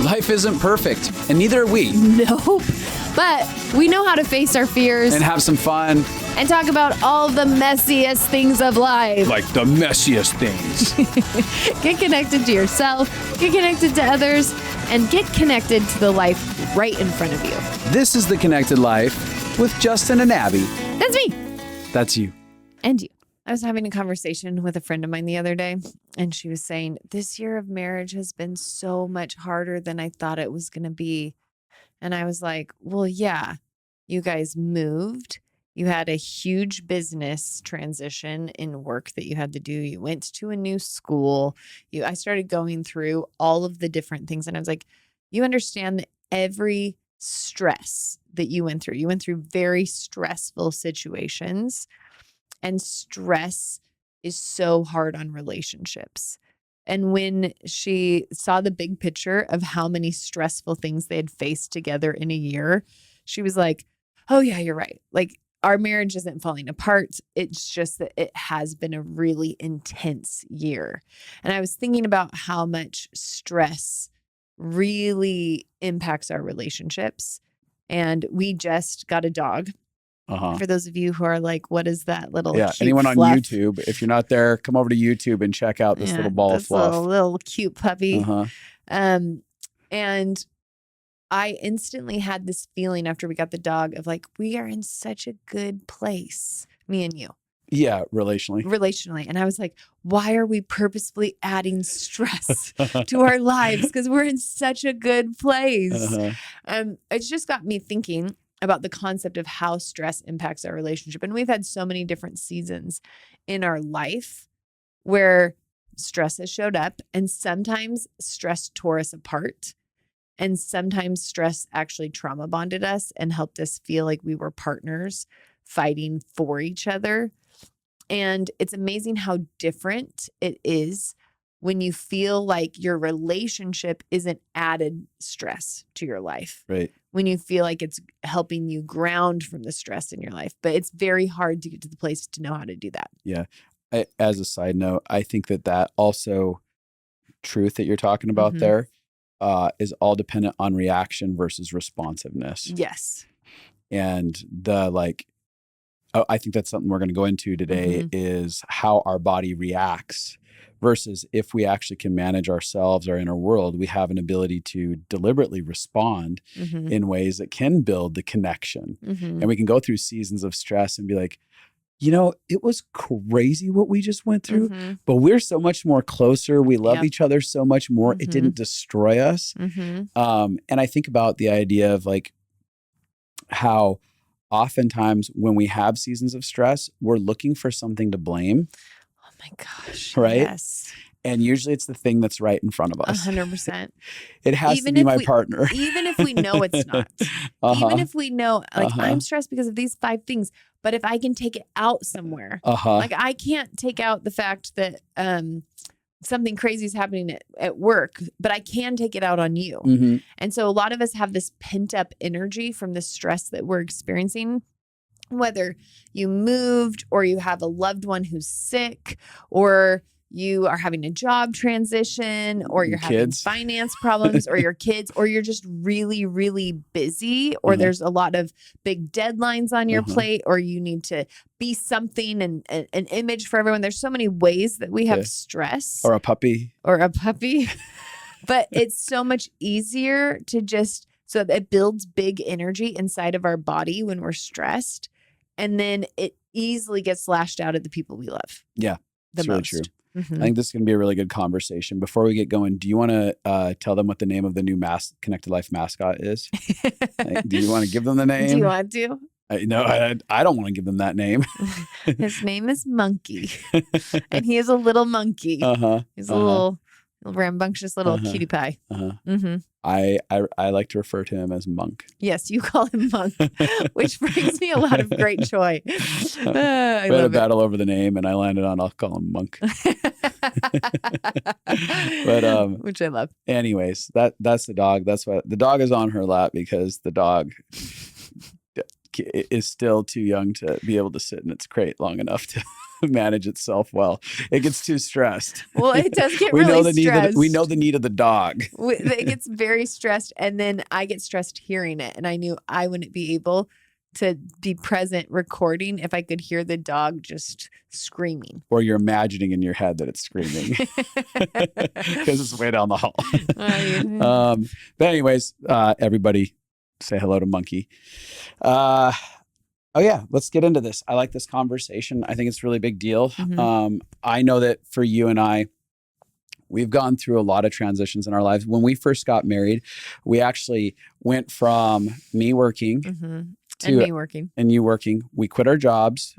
Life isn't perfect, and neither are we. Nope. But we know how to face our fears And have some fun. and talk about all the messiest things of life. Like the messiest things. Get connected to yourself, get connected to others, and get connected to the life right in front of you. This is The Connected Life with Justin and Abby. That's me. That's you. And you. I was having a conversation with a friend of mine the other day, and she was saying, this year of marriage has been so much harder than I thought it was going to be. And I was like, well, yeah, you guys moved. You had a huge business transition in work that you had to do. You went to a new school. I started going through all of the different things. And I was like, you understand that every stress that you went through very stressful situations. And stress is so hard on relationships. And when she saw the big picture of how many stressful things they had faced together in a year, she was like, oh yeah, you're right. Like our marriage isn't falling apart. It's just that it has been a really intense year. And I was thinking about how much stress really impacts our relationships. And we just got a dog. For those of you who are like, what is that little cute anyone on fluff? YouTube, if you're not there, come over to YouTube and check out this little ball of fluff. Little cute puppy. And I instantly had this feeling after we got the dog of like, we are in such a good place, me and you. Yeah, relationally. And I was like, why are we purposefully adding stress to our lives? Because we're in such a good place. It's just got me thinking about the concept of how stress impacts our relationship. And we've had so many different seasons in our life where stress has showed up, and sometimes stress tore us apart. And sometimes stress actually trauma bonded us and helped us feel like we were partners fighting for each other. And it's amazing how different it is when you feel like your relationship isn't added stress to your life. Right. When you feel like it's helping you ground from the stress in your life. But it's very hard to get to the place to know how to do that. Yeah. As a side note, I think that also truth that you're talking about there is all dependent on reaction versus responsiveness. Yes. And I think that's something we're going to go into today is how our body reacts versus if we actually can manage ourselves, our inner world, we have an ability to deliberately respond in ways that can build the connection. And we can go through seasons of stress and be like, it was crazy what we just went through, but we're so much more closer. We love each other so much more. It didn't destroy us. And I think about the idea of like how oftentimes when we have seasons of stress, we're looking for something to blame. Oh my gosh. Right? Yes. And usually it's the thing that's right in front of us. 100%. It has to be my partner. Even if we know it's not. Even if we know, like, I'm stressed because of these 5 things. But if I can take it out somewhere, like I can't take out the fact that something crazy is happening at work, but I can take it out on you. And so a lot of us have this pent up energy from the stress that we're experiencing. Whether you moved or you have a loved one who's sick or you are having a job transition or you're having finance problems or your kids or you're just really, really busy or there's a lot of big deadlines on your plate or you need to be something and an image for everyone. There's so many ways that we have stress. Or a puppy. But it's so much easier to so it builds big energy inside of our body when we're stressed. And then it easily gets lashed out at the people we love. Yeah, that's really true. I think this is going to be a really good conversation. Before we get going, do you want to tell them what the name of the new Connected Life mascot is? Do you want to give them the name? Do you want to? No, I don't want to give them that name. His name is Monkey. And he is a little monkey. He's a little rambunctious little cutie pie. I like to refer to him as Monk. Yes, you call him Monk, which brings me a lot of great joy. We had a battle over the name, and I landed on I'll call him Monk. But which I love. Anyways, that's the dog. That's what the dog is on her lap because the dog is still too young to be able to sit in its crate long enough to manage itself well. It gets too stressed. Well, it does get we really know the stressed. we know the need of the dog. It gets very stressed, and then I get stressed hearing it. And I knew I wouldn't be able to be present recording if I could hear the dog just screaming. Or you're imagining in your head that it's screaming because it's way down the hall. But anyways, everybody say hello to Monkey. Oh yeah, let's get into this. I like this conversation. I think it's a really big deal. Mm-hmm. I know that for you and I, we've gone through a lot of transitions in our lives. When we first got married, we actually went from me working and me working and you working. We quit our jobs.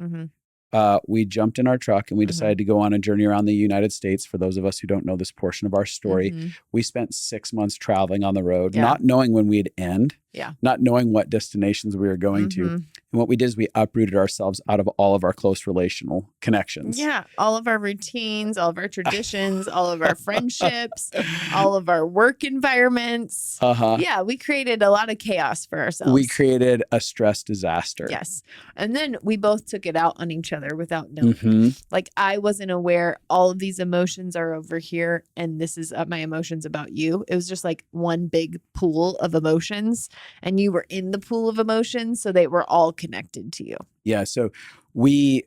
We jumped in our truck and we decided to go on a journey around the United States. For those of us who don't know this portion of our story, we spent 6 months traveling on the road, not knowing when we'd end, not knowing what destinations we were going to. And what we did is we uprooted ourselves out of all of our close relational connections. Yeah. All of our routines, all of our traditions, all of our friendships, all of our work environments. Yeah. We created a lot of chaos for ourselves. We created a stress disaster. Yes. And then we both took it out on each other without knowing. Like I wasn't aware all of these emotions are over here and this is my emotions about you. It was just like one big pool of emotions and you were in the pool of emotions. So they were all connected to you. Yeah. So we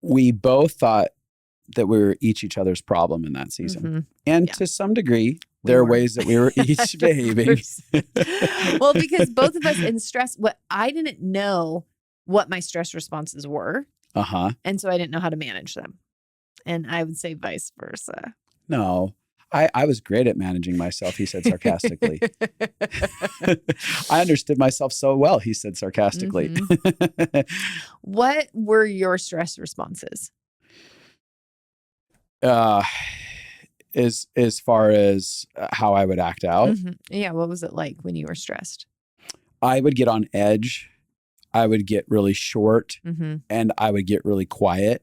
both thought that we were each other's problem in that season. And to some degree, there are ways that we were each behaving. Well, because both of us in stress, I didn't know what my stress responses were. And so I didn't know how to manage them. And I would say vice versa. No, I was great at managing myself, he said sarcastically. I understood myself so well, he said sarcastically. What were your stress responses? As far as how I would act out. Yeah. What was it like when you were stressed? I would get on edge. I would get really short and I would get really quiet.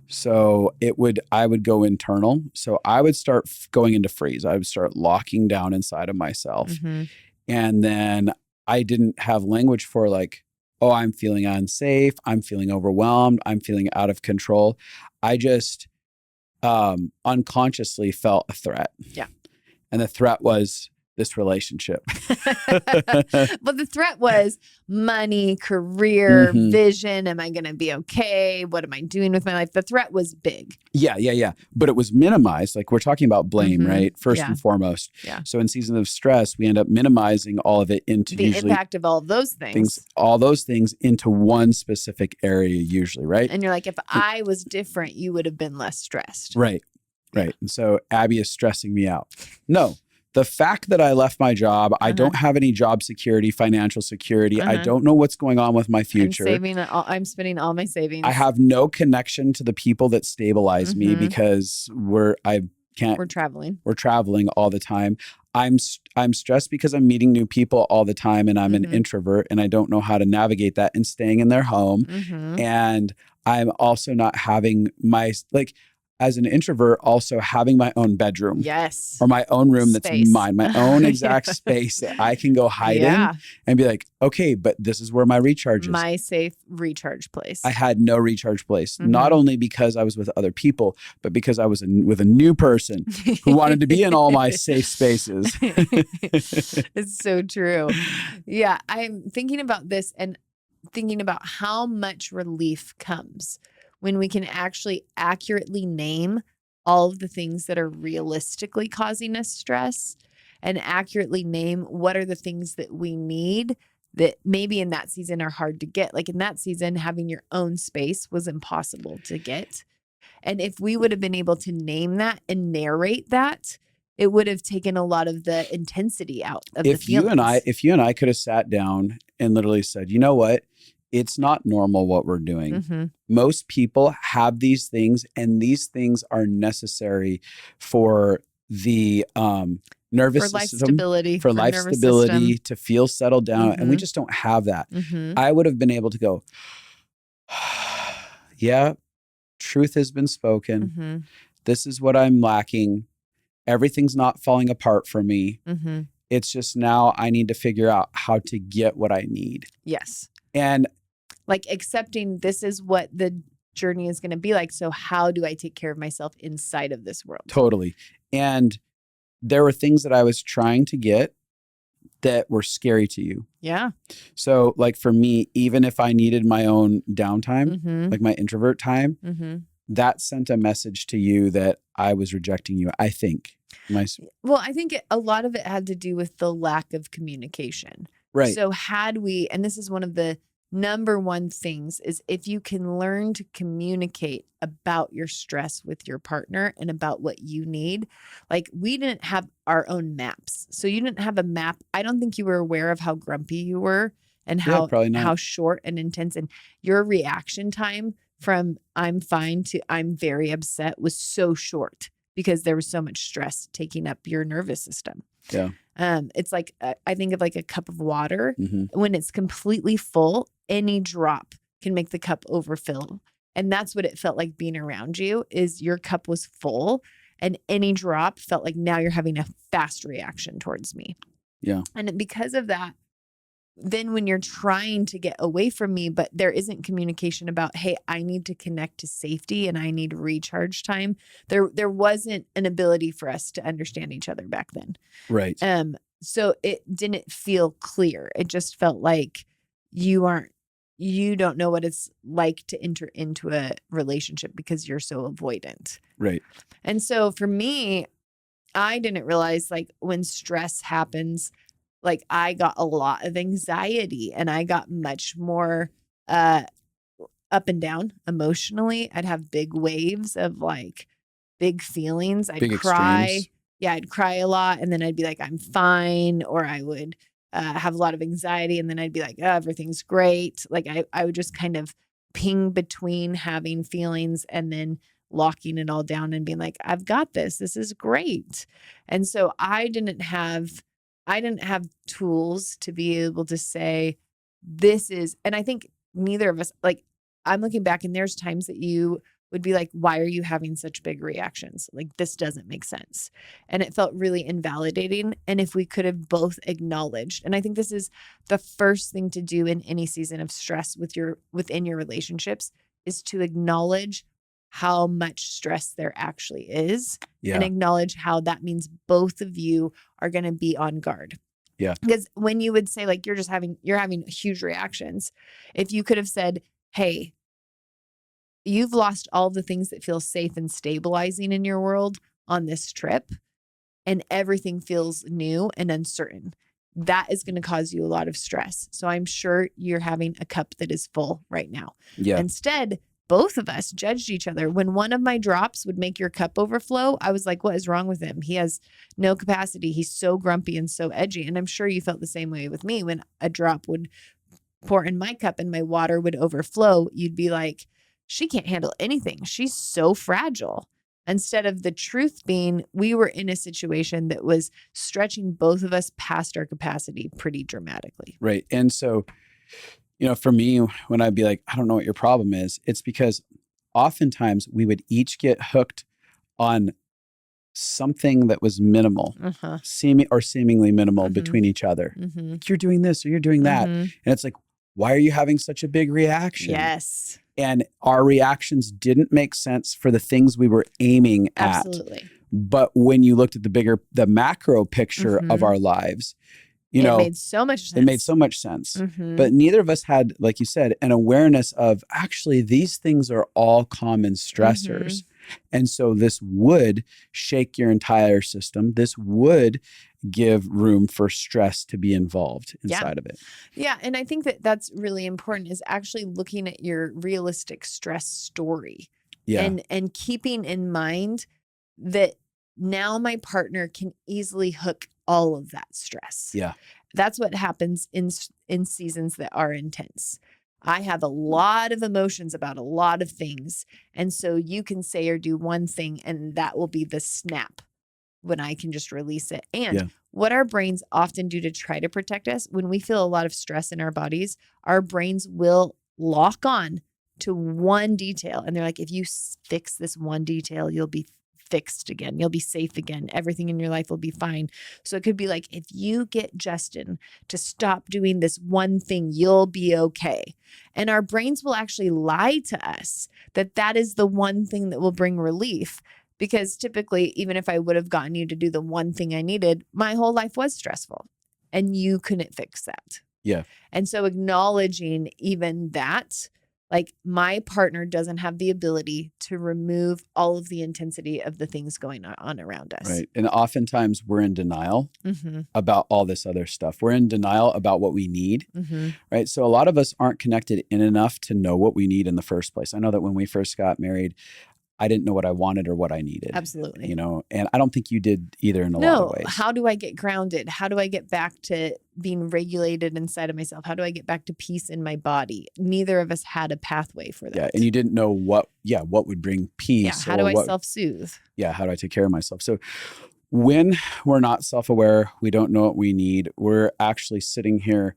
So I would go internal. So I would start going into freeze. I would start locking down inside of myself. And then I didn't have language for like, oh, I'm feeling unsafe. I'm feeling overwhelmed. I'm feeling out of control. I just unconsciously felt a threat. Yeah. And the threat was this relationship. But the threat was money, career, vision. Am I going to be okay? What am I doing with my life? The threat was big. Yeah. But it was minimized. Like we're talking about blame, right? First and foremost. Yeah. So in seasons of stress, we end up minimizing all of it into the impact of all of those things. All those things into one specific area usually, right? And you're like, if I was different, you would have been less stressed. Right. And so Abby is stressing me out. No. The fact that I left my job, I don't have any job security, financial security. I don't know what's going on with my future. I'm spending all my savings. I have no connection to the people that stabilize me because we're traveling. We're traveling all the time. I'm stressed because I'm meeting new people all the time and I'm an introvert and I don't know how to navigate that and staying in their home. And I'm also not having as an introvert, also having my own bedroom. Yes. Or my own room that's mine, my own exact space that I can go hide in and be like, okay, but this is where my recharge is. My safe recharge place. I had no recharge place, not only because I was with other people, but because I was with a new person who wanted to be in all my safe spaces. It's so true. Yeah. I'm thinking about this and thinking about how much relief comes when we can actually accurately name all of the things that are realistically causing us stress and accurately name what are the things that we need that maybe in that season are hard to get. Like in that season, having your own space was impossible to get. And if we would have been able to name that and narrate that, it would have taken a lot of the intensity out of the feelings. If you and I could have sat down and literally said, you know what? It's not normal what we're doing. Most people have these things and these things are necessary for the nervous system, for life stability, to feel settled down. And we just don't have that. I would have been able to go, yeah, truth has been spoken. This is what I'm lacking. Everything's not falling apart for me. It's just now I need to figure out how to get what I need. Yes. And like accepting this is what the journey is going to be like. So how do I take care of myself inside of this world? Totally. And there were things that I was trying to get that were scary to you. Yeah. So like for me, even if I needed my own downtime, Mm-hmm. like my introvert time, Mm-hmm. that sent a message to you that I was rejecting you, I think. Well, I think a lot of it had to do with the lack of communication. Right. So had we, and this is one of the number one things, is if you can learn to communicate about your stress with your partner and about what you need. Like we didn't have our own maps. So you didn't have a map. I don't think you were aware of how grumpy you were and probably not. how short and intense, and your reaction time from I'm fine to I'm very upset was so short because there was so much stress taking up your nervous system. Yeah. It's like, I think of like a cup of water. Mm-hmm. When it's completely full, any drop can make the cup overfill. And that's what it felt like being around you, is your cup was full and any drop felt like now you're having a fast reaction towards me. Yeah. And because of that, then when you're trying to get away from me, but there isn't communication about, hey, I need to connect to safety and I need recharge time. There wasn't an ability for us to understand each other back then. Right. So it didn't feel clear. It just felt like you don't know what it's like to enter into a relationship because you're so avoidant. Right. And so for me, I didn't realize, like, when stress happens, like I got a lot of anxiety and I got much more up and down emotionally. I'd have big waves of like big feelings. I'd cry. Extremes. Yeah, I'd cry a lot and then I'd be like, I'm fine. Or I would have a lot of anxiety and then I'd be like, oh, everything's great. Like I would just kind of ping between having feelings and then locking it all down and being like, I've got this. This is great. And so I didn't have tools to be able to say this is, and I think neither of us, like I'm looking back and there's times that you would be like, why are you having such big reactions? Like this doesn't make sense. And it felt really invalidating. And if we could have both acknowledged, and I think this is the first thing to do in any season of stress within your relationships, is to acknowledge how much stress there actually is, and acknowledge how that means both of you are going to be on guard. Yeah. Because when you would say like, you're having huge reactions, if you could have said, hey, you've lost all the things that feel safe and stabilizing in your world on this trip, and everything feels new and uncertain. That is going to cause you a lot of stress. So I'm sure you're having a cup that is full right now. Yeah. Instead, both of us judged each other. When one of my drops would make your cup overflow, I was like, what is wrong with him? He has no capacity. He's so grumpy and so edgy. And I'm sure you felt the same way with me. When a drop would pour in my cup and my water would overflow, you'd be like, she can't handle anything. She's so fragile. Instead of the truth being, we were in a situation that was stretching both of us past our capacity pretty dramatically. Right. And so, for me, when I'd be like, I don't know what your problem is, it's because oftentimes we would each get hooked on something that was minimal, seemingly minimal between each other. Like, you're doing this or you're doing that. And it's like, why are you having such a big reaction? Yes. And our reactions didn't make sense for the things we were aiming at. Absolutely. But when you looked at the macro picture of our lives, it made so much sense. It made so much sense. But neither of us had, like you said, an awareness of actually these things are all common stressors. And so this would shake your entire system. This would give room for stress to be involved inside of it. Yeah. And I think that that's really important, is actually looking at your realistic stress story. Yeah. And keeping in mind that now my partner can easily hook all of that stress. Yeah. That's what happens in seasons that are intense. I have a lot of emotions about a lot of things. And so you can say or do one thing and that will be the snap when I can just release it. And what our brains often do to try to protect us, when we feel a lot of stress in our bodies, our brains will lock on to one detail. And they're like, if you fix this one detail, you'll be fixed again. You'll be safe again. Everything in your life will be fine. So it could be like, if you get Justin to stop doing this one thing, you'll be okay. And our brains will actually lie to us that that is the one thing that will bring relief. Because typically, even if I would have gotten you to do the one thing I needed, my whole life was stressful and you couldn't fix that. Yeah. And so acknowledging even that, like, my partner doesn't have the ability to remove all of the intensity of the things going on around us. Right. And oftentimes we're in denial about all this other stuff. We're in denial about what we need. Right. So a lot of us aren't connected in enough to know what we need in the first place. I know that when we first got married, I didn't know what I wanted or what I needed. Absolutely. You know, and I don't think you did either in a lot of ways. How do I get grounded? How do I get back to being regulated inside of myself? How do I get back to peace in my body? Neither of us had a pathway for that. Yeah. And you didn't know what would bring peace. Yeah. How do I self-soothe? Yeah. How do I take care of myself? So when we're not self-aware, we don't know what we need, we're actually sitting here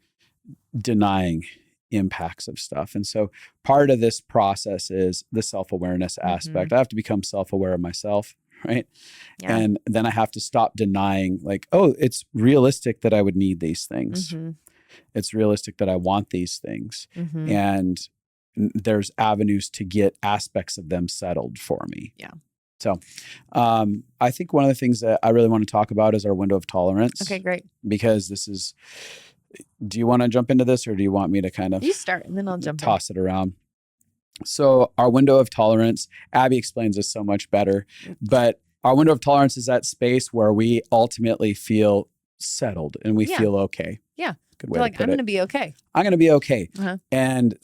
denying impacts of stuff. And so part of this process is the self-awareness aspect. I have to become self-aware of myself, right? Yeah. And then I have to stop denying, like, oh, it's realistic that I would need these things. It's realistic that I want these things. And there's avenues to get aspects of them settled for me. Yeah. So I think one of the things that I really want to talk about is our window of tolerance. Okay, great. Because this is, do you want to jump into this or do you want me to kind of you start and then I'll jump toss it around? So our window of tolerance, Abby explains this so much better, but our window of tolerance is that space where we ultimately feel settled and we feel okay. Yeah. Good way to put I'm going to be okay. I'm going to be okay. And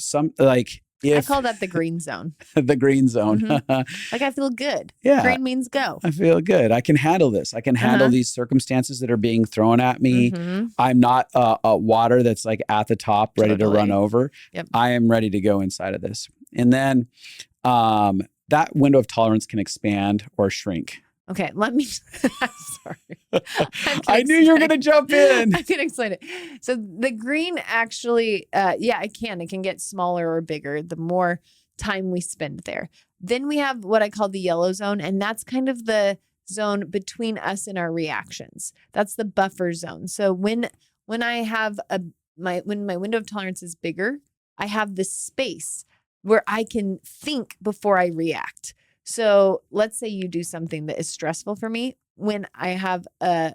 I call that the green zone. The green zone. Like, I feel good. Yeah. Green means go. I feel good. I can handle this. I can handle these circumstances that are being thrown at me. I'm not a water that's like at the top, ready to run over. Yep. I am ready to go inside of this. And then that window of tolerance can expand or shrink. Okay, let me. I'm sorry. I knew you were going to jump in. I can explain it. So the green actually, it can get smaller or bigger the more time we spend there. Then we have what I call the yellow zone, and that's kind of the zone between us and our reactions. That's the buffer zone. So when I have when my window of tolerance is bigger, I have this space where I can think before I react. So let's say you do something that is stressful for me. When I have a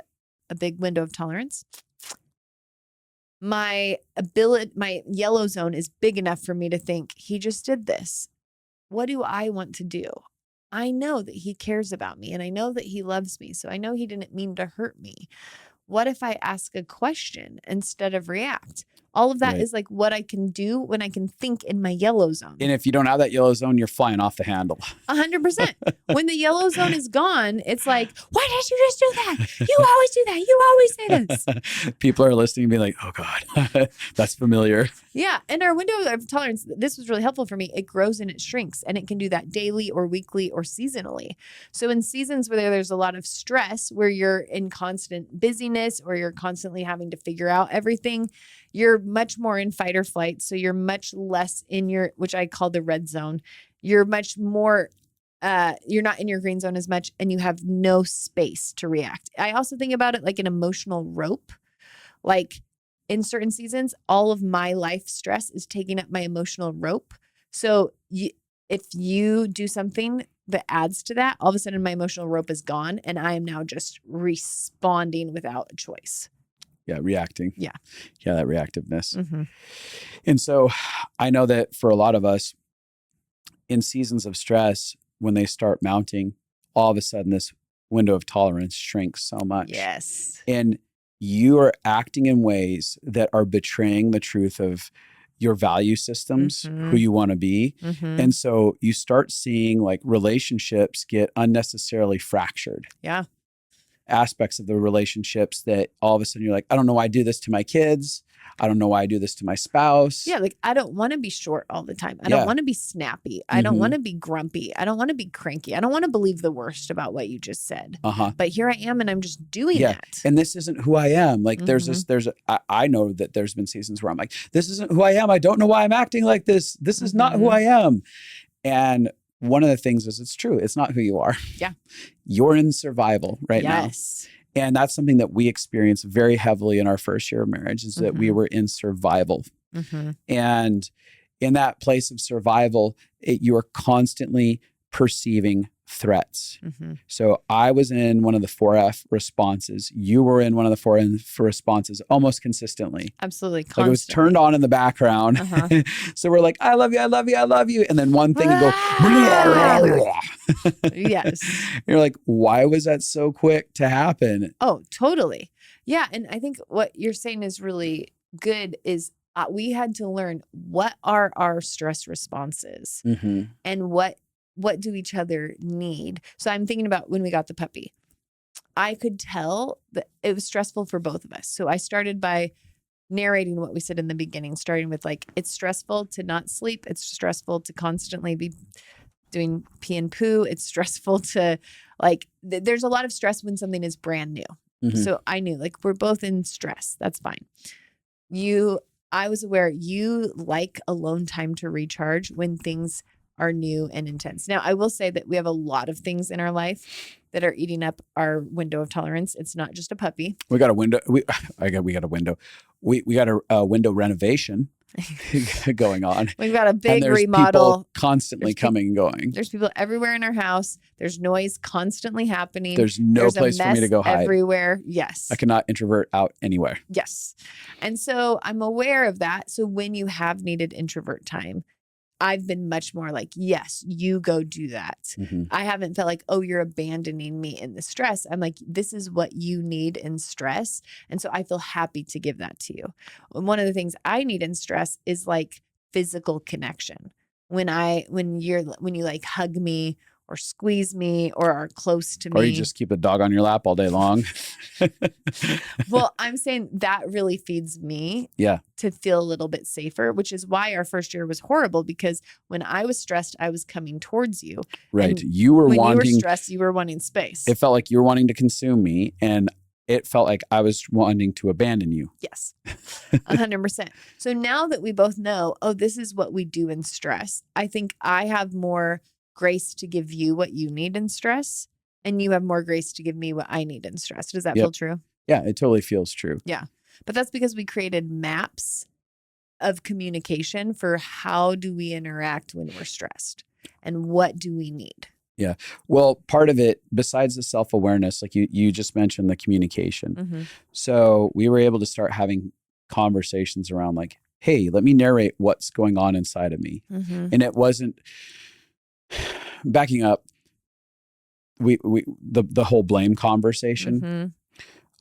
big window of tolerance, my yellow zone is big enough for me to think, he just did this. What do I want to do? I know that he cares about me and I know that he loves me. So I know he didn't mean to hurt me. What if I ask a question instead of react? All of that is like what I can do when I can think in my yellow zone. And if you don't have that yellow zone, you're flying off the handle. 100%. When the yellow zone is gone, it's like, why did you just do that? You always do that. You always say this. People are listening and be like, oh God, that's familiar. Yeah. And our window of tolerance, this was really helpful for me. It grows and it shrinks, and it can do that daily or weekly or seasonally. So in seasons where there's a lot of stress, where you're in constant busyness or you're constantly having to figure out everything, you're much more in fight or flight. So you're much less in your, which I call the red zone. You're much more, you're not in your green zone as much, and you have no space to react. I also think about it like an emotional rope. Like in certain seasons, all of my life stress is taking up my emotional rope. So if you do something that adds to that, all of a sudden my emotional rope is gone and I am now just responding without a choice. Yeah, reacting. Yeah, that reactiveness. And so I know that for a lot of us, in seasons of stress, when they start mounting, all of a sudden this window of tolerance shrinks so much. Yes. And you are acting in ways that are betraying the truth of your value systems, who you want to be. And so you start seeing like relationships get unnecessarily fractured. Yeah. Aspects of the relationships that all of a sudden you're like, I don't know why I do this to my kids. I don't know why I do this to my spouse. Yeah, like I don't want to be short all the time. I don't want to be snappy. I don't want to be grumpy. I don't want to be cranky. I don't want to believe the worst about what you just said. But here I am and I'm just doing that. And this isn't who I am. Like I know that there's been seasons where I'm like, this isn't who I am. I don't know why I'm acting like this. This is not who I am. And one of the things is it's true. It's not who you are. Yeah. You're in survival right now. Yes. And that's something that we experienced very heavily in our first year of marriage is that we were in survival. And in that place of survival, you are constantly perceiving threats. So I was in one of the 4F responses. You were in one of the 4F responses almost consistently. Absolutely. Like it was turned on in the background. So we're like, I love you, I love you, I love you. And then one thing would go, yes. And you're like, why was that so quick to happen? Oh, totally. Yeah. And I think what you're saying is really good is we had to learn what are our stress responses and what do each other need. So I'm thinking about when we got the puppy, I could tell that it was stressful for both of us. So I started by narrating what we said in the beginning, starting with like, it's stressful to not sleep. It's stressful to constantly be doing pee and poo. It's stressful to like, there's a lot of stress when something is brand new. So I knew like, we're both in stress. That's fine. I was aware you like alone time to recharge when things are new and intense. Now, I will say that we have a lot of things in our life that are eating up our window of tolerance. It's not just a puppy. We got a window. We got a window. We got a window renovation going on. We've got a big and remodel. People constantly coming and going. There's people everywhere in our house. There's noise constantly happening. There's no place for me to go hide. Everywhere. Yes. I cannot introvert out anywhere. Yes. And so I'm aware of that. So when you have needed introvert time, I've been much more like, yes, you go do that. I haven't felt like, oh, you're abandoning me in the stress. I'm like, this is what you need in stress. And so I feel happy to give that to you. And one of the things I need in stress is like physical connection. When you like hug me or squeeze me or are close to me. Or you just keep a dog on your lap all day long. Well, I'm saying that really feeds me to feel a little bit safer, which is why our first year was horrible because when I was stressed, I was coming towards you. Right. And you were when wanting. you were stressed, you were wanting space. It felt like you were wanting to consume me and it felt like I was wanting to abandon you. Yes, 100%. So now that we both know, oh, this is what we do in stress, I think I have more grace to give you what you need in stress, and you have more grace to give me what I need in stress. Does that feel true? Yeah, it totally feels true. Yeah. But that's because we created maps of communication for how do we interact when we're stressed and what do we need? Yeah. Well, part of it, besides the self-awareness, like you just mentioned the communication. So we were able to start having conversations around like, hey, let me narrate what's going on inside of me. And it wasn't backing up. The whole blame conversation.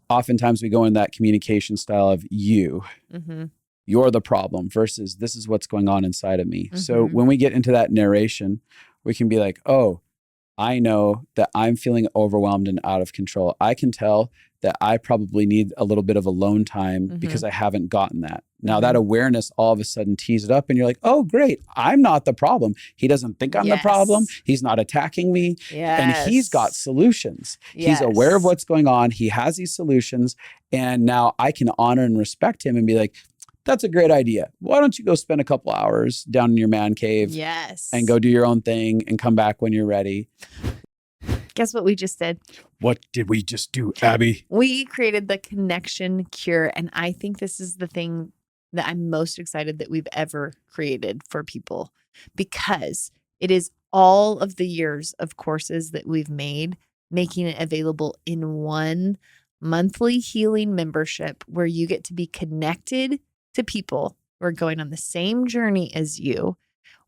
Oftentimes we go in that communication style of you're the problem versus this is what's going on inside of me. So when we get into that narration, we can be like, oh, I know that I'm feeling overwhelmed and out of control. I can tell that I probably need a little bit of alone time because I haven't gotten that. Now that awareness all of a sudden tees it up and you're like, oh, great. I'm not the problem. He doesn't think I'm the problem. He's not attacking me. And he's got solutions. He's aware of what's going on. He has these solutions. And now I can honor and respect him and be like, that's a great idea. Why don't you go spend a couple hours down in your man cave and go do your own thing and come back when you're ready? Guess what we just did? What did we just do, Abby? We created the connection cure. And I think this is the thing that I'm most excited that we've ever created for people because it is all of the years of courses that we've made, making it available in one monthly healing membership where you get to be connected to people who are going on the same journey as you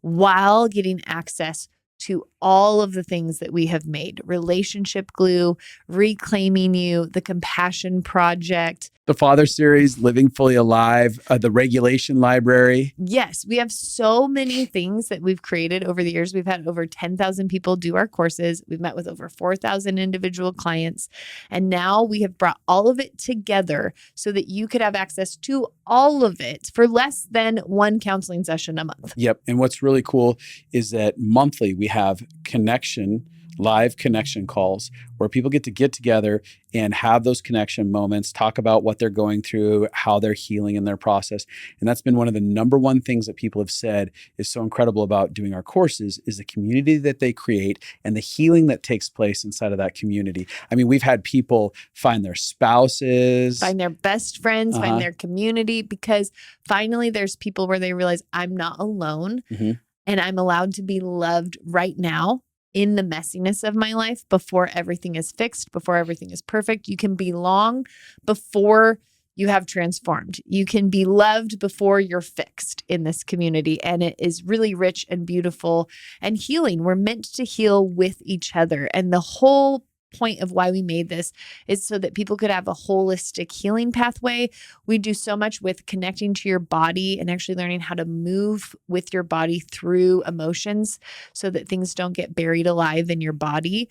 while getting access to all of the things that we have made. Relationship Glue, Reclaiming You, the Compassion Project. The Father Series, Living Fully Alive, the Regulation Library. Yes, we have so many things that we've created over the years. We've had over 10,000 people do our courses. We've met with over 4,000 individual clients. And now we have brought all of it together so that you could have access to all of it for less than one counseling session a month. Yep. And what's really cool is that monthly we have connection, live connection calls where people get together and have those connection moments, talk about what they're going through, how they're healing in their process. And that's been one of the number one things that people have said is so incredible about doing our courses is the community that they create and the healing that takes place inside of that community. I mean, we've had people find their spouses, find their best friends, find their community, because finally there's people where they realize I'm not alone and I'm allowed to be loved right now in the messiness of my life before everything is fixed, before everything is perfect. You can belong before you have transformed. You can be loved before you're fixed in this community. And it is really rich and beautiful and healing. We're meant to heal with each other. And the whole point of why we made this is so that people could have a holistic healing pathway. We do so much with connecting to your body and actually learning how to move with your body through emotions so that things don't get buried alive in your body.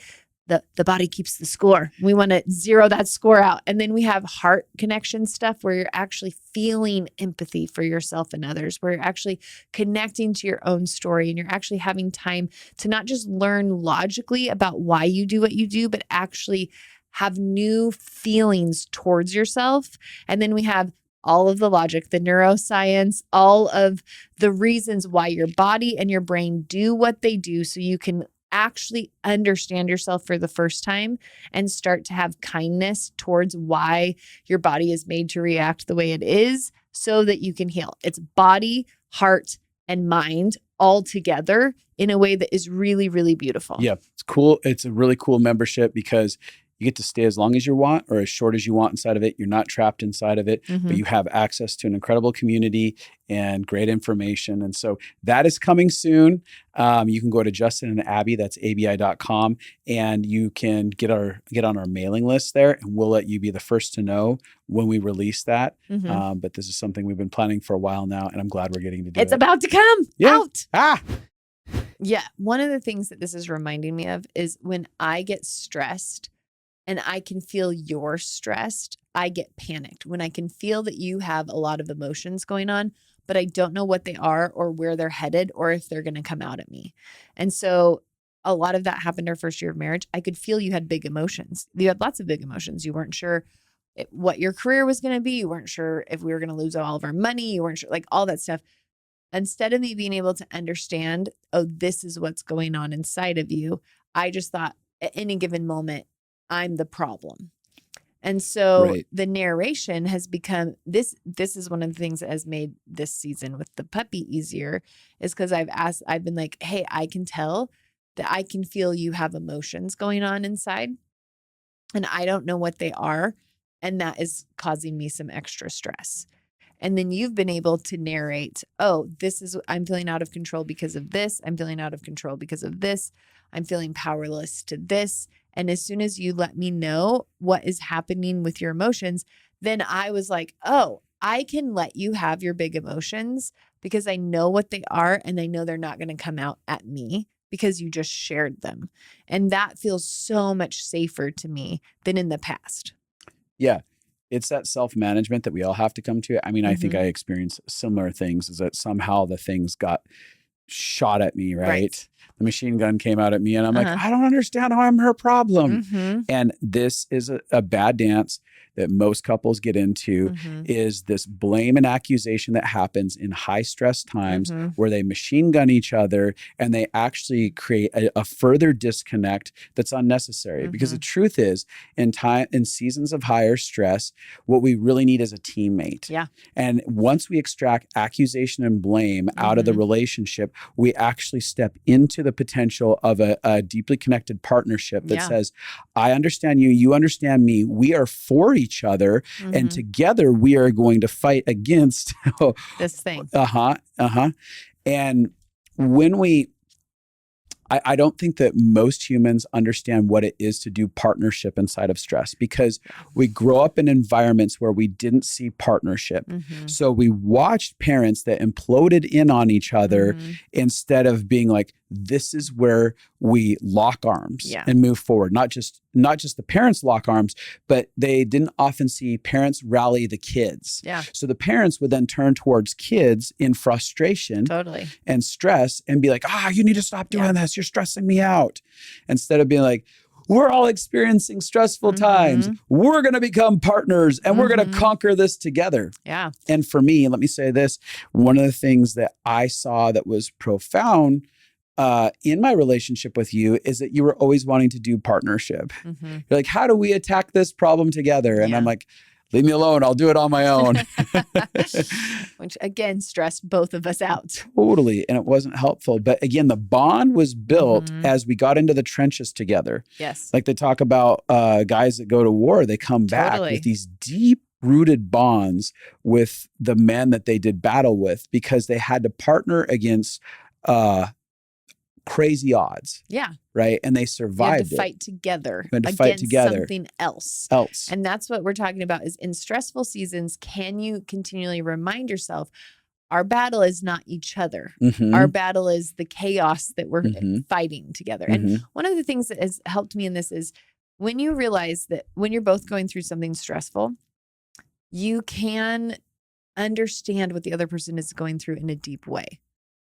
The body keeps the score. We want to zero that score out. And then we have heart connection stuff where you're actually feeling empathy for yourself and others, where you're actually connecting to your own story and you're actually having time to not just learn logically about why you do what you do, but actually have new feelings towards yourself. And then we have all of the logic, the neuroscience, all of the reasons why your body and your brain do what they do so you can actually understand yourself for the first time and start to have kindness towards why your body is made to react the way it is so that you can heal. It's body, heart, and mind all together in a way that is really, really beautiful. Yeah, it's cool. It's a really cool membership because you get to stay as long as you want or as short as you want inside of it. You're not trapped inside of it, but you have access to an incredible community and great information. And so that is coming soon. You can go to Justin and Abby, that's abi.com, and you can get on our mailing list there, and we'll let you be the first to know when we release that. But this is something we've been planning for a while now, and I'm glad we're getting to do it. It's about to come out. Yeah. One of the things that this is reminding me of is when I get stressed, and I can feel you're stressed, I get panicked. When I can feel that you have a lot of emotions going on, but I don't know what they are or where they're headed or if they're going to come out at me. And so a lot of that happened our first year of marriage. I could feel you had big emotions. You had lots of big emotions. You weren't sure what your career was going to be. You weren't sure if we were going to lose all of our money. You weren't sure, like all that stuff. Instead of me being able to understand, oh, this is what's going on inside of you, I just thought at any given moment, I'm the problem. And so the narration has become this is one of the things that has made this season with the puppy easier is because I've been like, hey, I can tell that I can feel you have emotions going on inside and I don't know what they are. And that is causing me some extra stress. And then you've been able to narrate, oh, I'm feeling out of control because of this. I'm feeling out of control because of this. I'm feeling powerless to this. And as soon as you let me know what is happening with your emotions, then I was like, oh, I can let you have your big emotions because I know what they are and I know they're not going to come out at me because you just shared them. And that feels so much safer to me than in the past. Yeah. It's that self-management that we all have to come to. I mean, I think I experienced similar things is that somehow the things got shot at me, right? The machine gun came out at me and I'm like, I don't understand how I'm her problem. And this is a bad dance that most couples get into is this blame and accusation that happens in high stress times where they machine gun each other and they actually create a further disconnect that's unnecessary. Because the truth is in seasons of higher stress, what we really need is a teammate. Yeah. And once we extract accusation and blame out of the relationship, we actually step into the potential of a deeply connected partnership that says, I understand you, you understand me, we are for each other, and together we are going to fight against this thing. And when I don't think that most humans understand what it is to do partnership inside of stress because we grow up in environments where we didn't see partnership. So we watched parents that imploded in on each other instead of being like, this is where we lock arms Yeah. and move forward. Not just the parents lock arms, but they didn't often see parents rally the kids. Yeah. So the parents would then turn towards kids in frustration Totally. and stress and be like, you need to stop doing this. You're stressing me out. Instead of being like, we're all experiencing stressful times. We're going to become partners and we're going to conquer this together. Yeah. And for me, let me say this, one of the things that I saw that was profound in my relationship with you is that you were always wanting to do partnership. You're like, how do we attack this problem together? And I'm like, leave me alone. I'll do it on my own. Which again, stressed both of us out. Totally. And it wasn't helpful. But again, the bond was built as we got into the trenches together. Yes. Like they talk about guys that go to war, they come back with these deep rooted bonds with the men that they did battle with because they had to partner against crazy odds. Yeah. Right. And they survived. You had to fight together against something else. Else. And that's what we're talking about is in stressful seasons, can you continually remind yourself our battle is not each other. Our battle is the chaos that we're fighting together. And one of the things that has helped me in this is when you realize that when you're both going through something stressful, you can understand what the other person is going through in a deep way.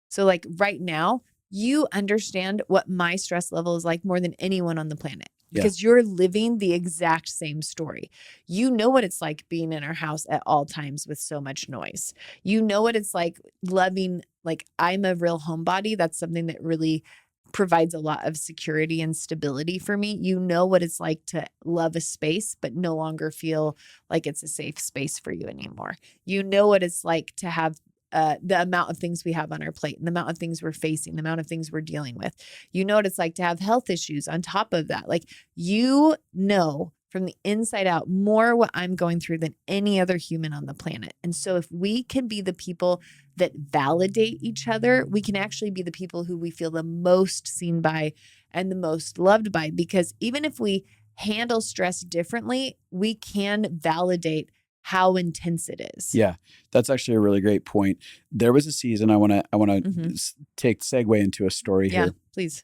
So like right now, you understand what my stress level is like more than anyone on the planet because you're living the exact same story. You know what it's like being in our house at all times with so much noise. You know what it's like loving, like I'm a real homebody. That's something that really provides a lot of security and stability for me. You know what it's like to love a space, but no longer feel like it's a safe space for you anymore. You know what it's like to have the amount of things we have on our plate and the amount of things we're facing, the amount of things we're dealing with. You know what it's like to have health issues on top of that. Like you know from the inside out more what I'm going through than any other human on the planet. And so if we can be the people that validate each other, we can actually be the people who we feel the most seen by and the most loved by. Because even if we handle stress differently, we can validate how intense it is. Yeah, that's actually a really great point. There was a season I want to take segue into a story here. Yeah, please.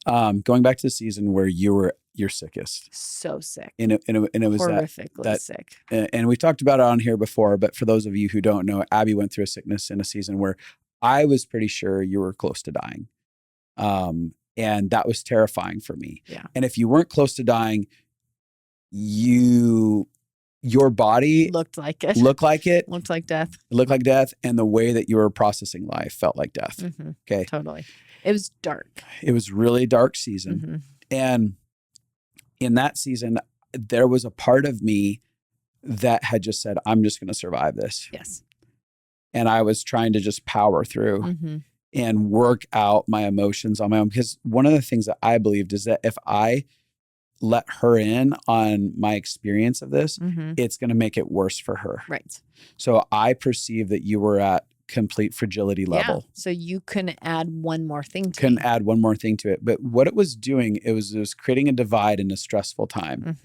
Going back to the season where you were your sickest. So sick. And it was horrifically sick. And we talked about it on here before, but for those of you who don't know, Abby went through a sickness in a season where I was pretty sure you were close to dying. And that was terrifying for me. Yeah. And if you weren't close to dying, your body looked like it. Looked like death. Looked like death. And the way that you were processing life felt like death. Okay. Totally. It was dark. It was really dark season. And in that season, there was a part of me that had just said, I'm just going to survive this. Yes. And I was trying to just power through and work out my emotions on my own. Because one of the things that I believed is that if I let her in on my experience of this, it's going to make it worse for her. Right. So I perceived that you were at complete fragility level. Yeah. So you couldn't add one more thing to Couldn't add one more thing to it. But what it was doing, it was creating a divide in a stressful time.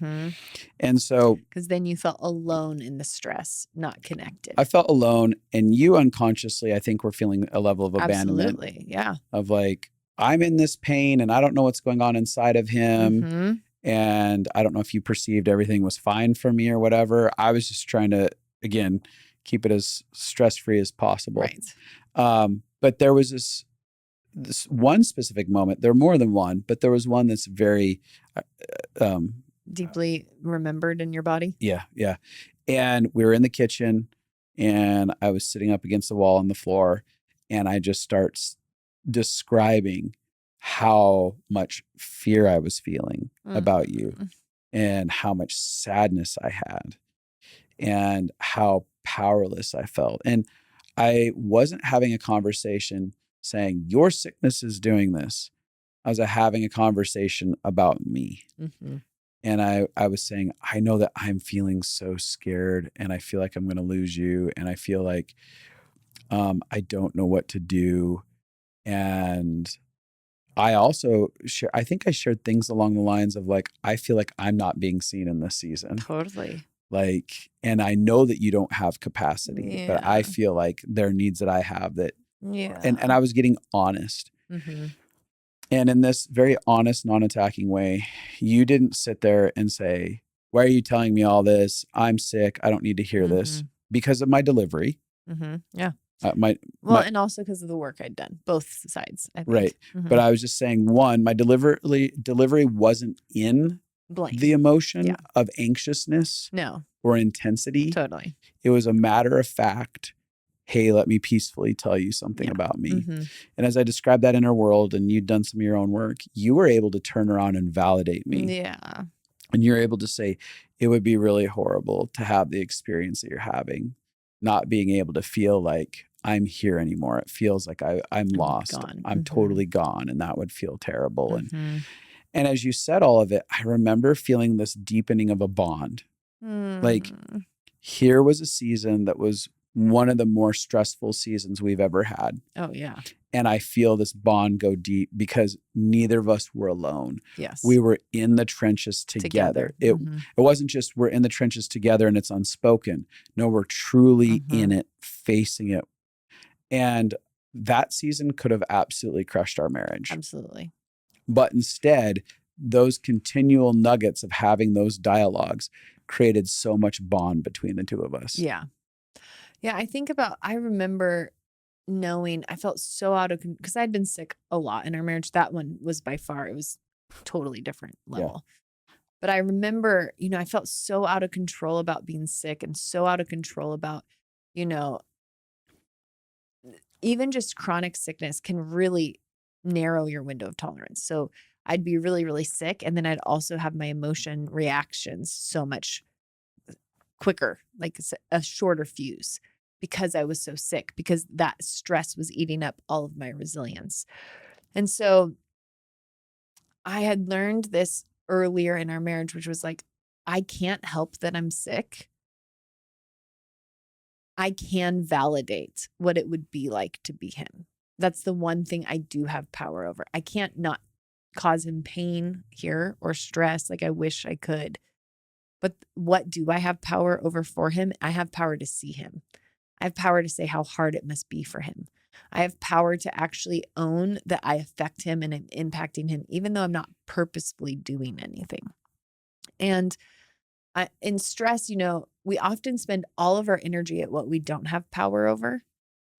And so because then you felt alone in the stress, not connected. I felt alone, and you unconsciously, I think, were feeling a level of abandonment. Absolutely. Yeah. Of like, I'm in this pain and I don't know what's going on inside of him. And I don't know if you perceived everything was fine for me or whatever. I was just trying to, again, keep it as stress-free as possible. Right. But there was this one specific moment. There are more than one, but there was one that's very deeply remembered in your body. Yeah, yeah. And we were in the kitchen, and I was sitting up against the wall on the floor, and I just start describing how much fear I was feeling about you, and how much sadness I had, and how powerless I felt. And I wasn't having a conversation saying, your sickness is doing this. I was having a conversation about me. And I was saying, I know that I'm feeling so scared, and I feel like I'm going to lose you. And I feel like I don't know what to do. And I also I think I shared things along the lines of like, I feel like I'm not being seen in this season. Totally. Like, and I know that you don't have capacity, but I feel like there are needs that I have that, and I was getting honest. And in this very honest, non-attacking way, you didn't sit there and say, why are you telling me all this? I'm sick. I don't need to hear this, because of my delivery. Yeah. And also because of the work I'd done, both sides, I think. Right. But I was just saying, one, my delivery wasn't in Blame. the emotion of anxiousness or intensity. Totally. It was a matter of fact. Hey, let me peacefully tell you something about me. And as I described that inner world, and you'd done some of your own work, you were able to turn around and validate me. Yeah. And you're able to say, it would be really horrible to have the experience that you're having, not being able to feel like I'm here anymore. It feels like I'm lost. Gone. I'm totally gone. And that would feel terrible. And as you said all of it, I remember feeling this deepening of a bond. Like, here was a season that was one of the more stressful seasons we've ever had. Oh, yeah. And I feel this bond go deep because neither of us were alone. Yes. We were in the trenches together. It wasn't just we're in the trenches together and it's unspoken. No, we're truly in it, facing it. And that season could have absolutely crushed our marriage. Absolutely. But instead, those continual nuggets of having those dialogues created so much bond between the two of us. Yeah. Yeah. I remember knowing I felt so out of control because I'd been sick a lot in our marriage. That one was by far, it was totally different level. Yeah. But I remember, I felt so out of control about being sick and so out of control about, even just chronic sickness can really narrow your window of tolerance. So I'd be really, really sick. And then I'd also have my emotion reactions so much quicker, like a shorter fuse, because I was so sick, because that stress was eating up all of my resilience. And so I had learned this earlier in our marriage, which was like, I can't help that I'm sick. I can validate what it would be like to be him. That's the one thing I do have power over. I can't not cause him pain here or stress like I wish I could. But what do I have power over for him? I have power to see him. I have power to say how hard it must be for him. I have power to actually own that I affect him and I'm impacting him, even though I'm not purposefully doing anything. And in stress, we often spend all of our energy at what we don't have power over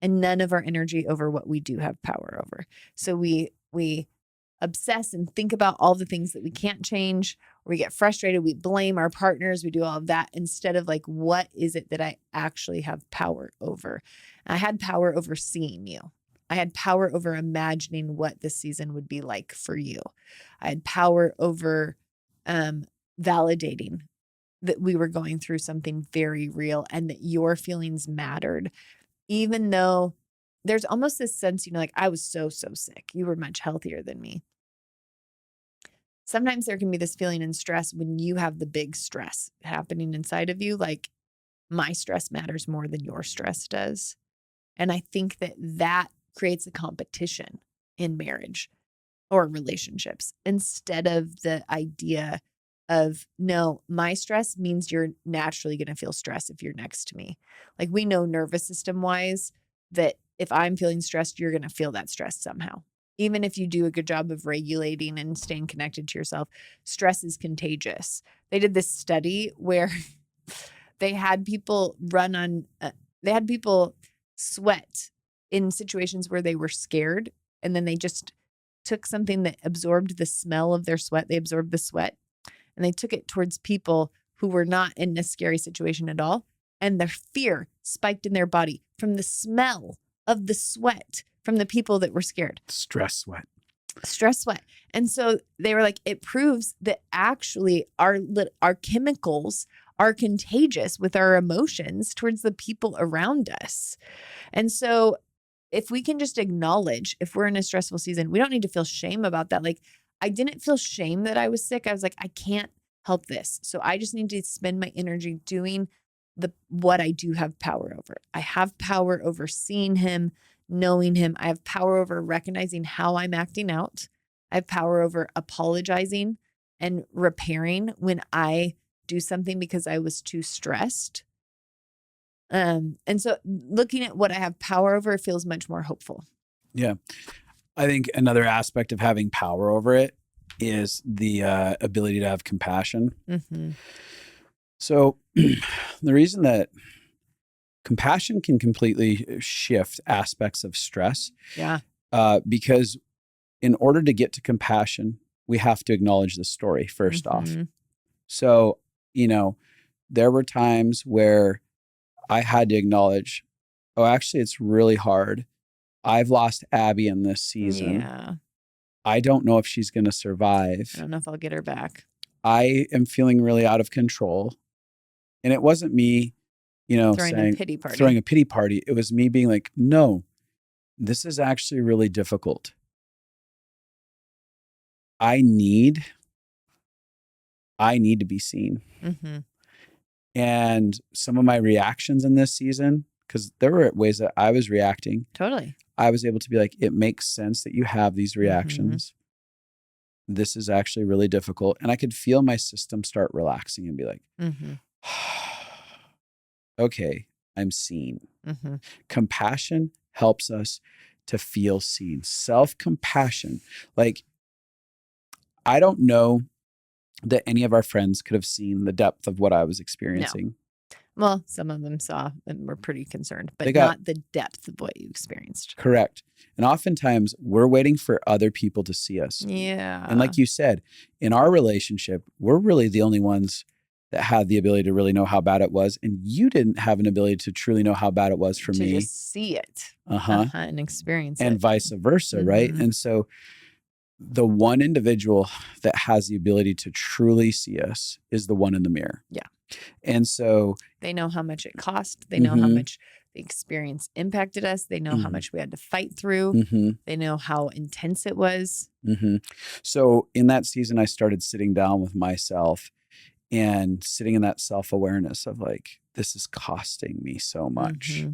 and none of our energy over what we do have power over. So we obsess and think about all the things that we can't change, or we get frustrated, we blame our partners, we do all of that instead of like, what is it that I actually have power over? I had power over seeing you. I had power over imagining what this season would be like for you. I had power over validating that we were going through something very real and that your feelings mattered, even though there's almost this sense, like I was so sick. You were much healthier than me. Sometimes there can be this feeling in stress when you have the big stress happening inside of you, like my stress matters more than your stress does. And I think that creates a competition in marriage or relationships instead of the idea of, no, my stress means you're naturally going to feel stress if you're next to me. Like we know nervous system wise that if I'm feeling stressed, you're going to feel that stress somehow. Even if you do a good job of regulating and staying connected to yourself, stress is contagious. They did this study where they had people sweat in situations where they were scared. And then they just took something that absorbed the smell of their sweat. They absorbed the sweat and they took it towards people who were not in a scary situation at all. And their fear spiked in their body from the smell of the sweat from the people that were scared. Stress sweat. And so they were like, it proves that actually our chemicals are contagious with our emotions towards the people around us. And so if we can just acknowledge if we're in a stressful season, we don't need to feel shame about that. Like I didn't feel shame that I was sick. I was like, I can't help this. So I just need to spend my energy doing what I do have power over. I have power over seeing him, knowing him. I have power over recognizing how I'm acting out. I have power over apologizing and repairing when I do something because I was too stressed. And so looking at what I have power over feels much more hopeful. Yeah. I think another aspect of having power over it is the ability to have compassion. Mm-hmm. So the reason that compassion can completely shift aspects of stress, Yeah. because in order to get to compassion, we have to acknowledge the story first off. Mm-hmm. So, there were times where I had to acknowledge, oh, actually, it's really hard. I've lost Abby in this season. Yeah. I don't know if she's going to survive. I don't know if I'll get her back. I am feeling really out of control. And it wasn't me, Throwing a pity party. throwing a pity party. It was me being like, no, this is actually really difficult. I need to be seen. Mm-hmm. And some of my reactions in this season, because there were ways that I was reacting. Totally. I was able to be like, it makes sense that you have these reactions. Mm-hmm. This is actually really difficult. And I could feel my system start relaxing and be like, mm-hmm. Okay, I'm seen. Mm-hmm. Compassion helps us to feel seen. Self-compassion. Like, I don't know that any of our friends could have seen the depth of what I was experiencing. No. Well, some of them saw and were pretty concerned, but not the depth of what you experienced. Correct. And oftentimes we're waiting for other people to see us. Yeah. And like you said, in our relationship, we're really the only ones that had the ability to really know how bad it was. And you didn't have an ability to truly know how bad it was for me. To just see it and experience it. And vice versa, mm-hmm. right? And so the one individual that has the ability to truly see us is the one in the mirror. Yeah. And so they know how much it cost. They know how much the experience impacted us. They know how much we had to fight through. Mm-hmm. They know how intense it was. Mm-hmm. So in that season, I started sitting down with myself and sitting in that self-awareness of like, this is costing me so much. Mm-hmm.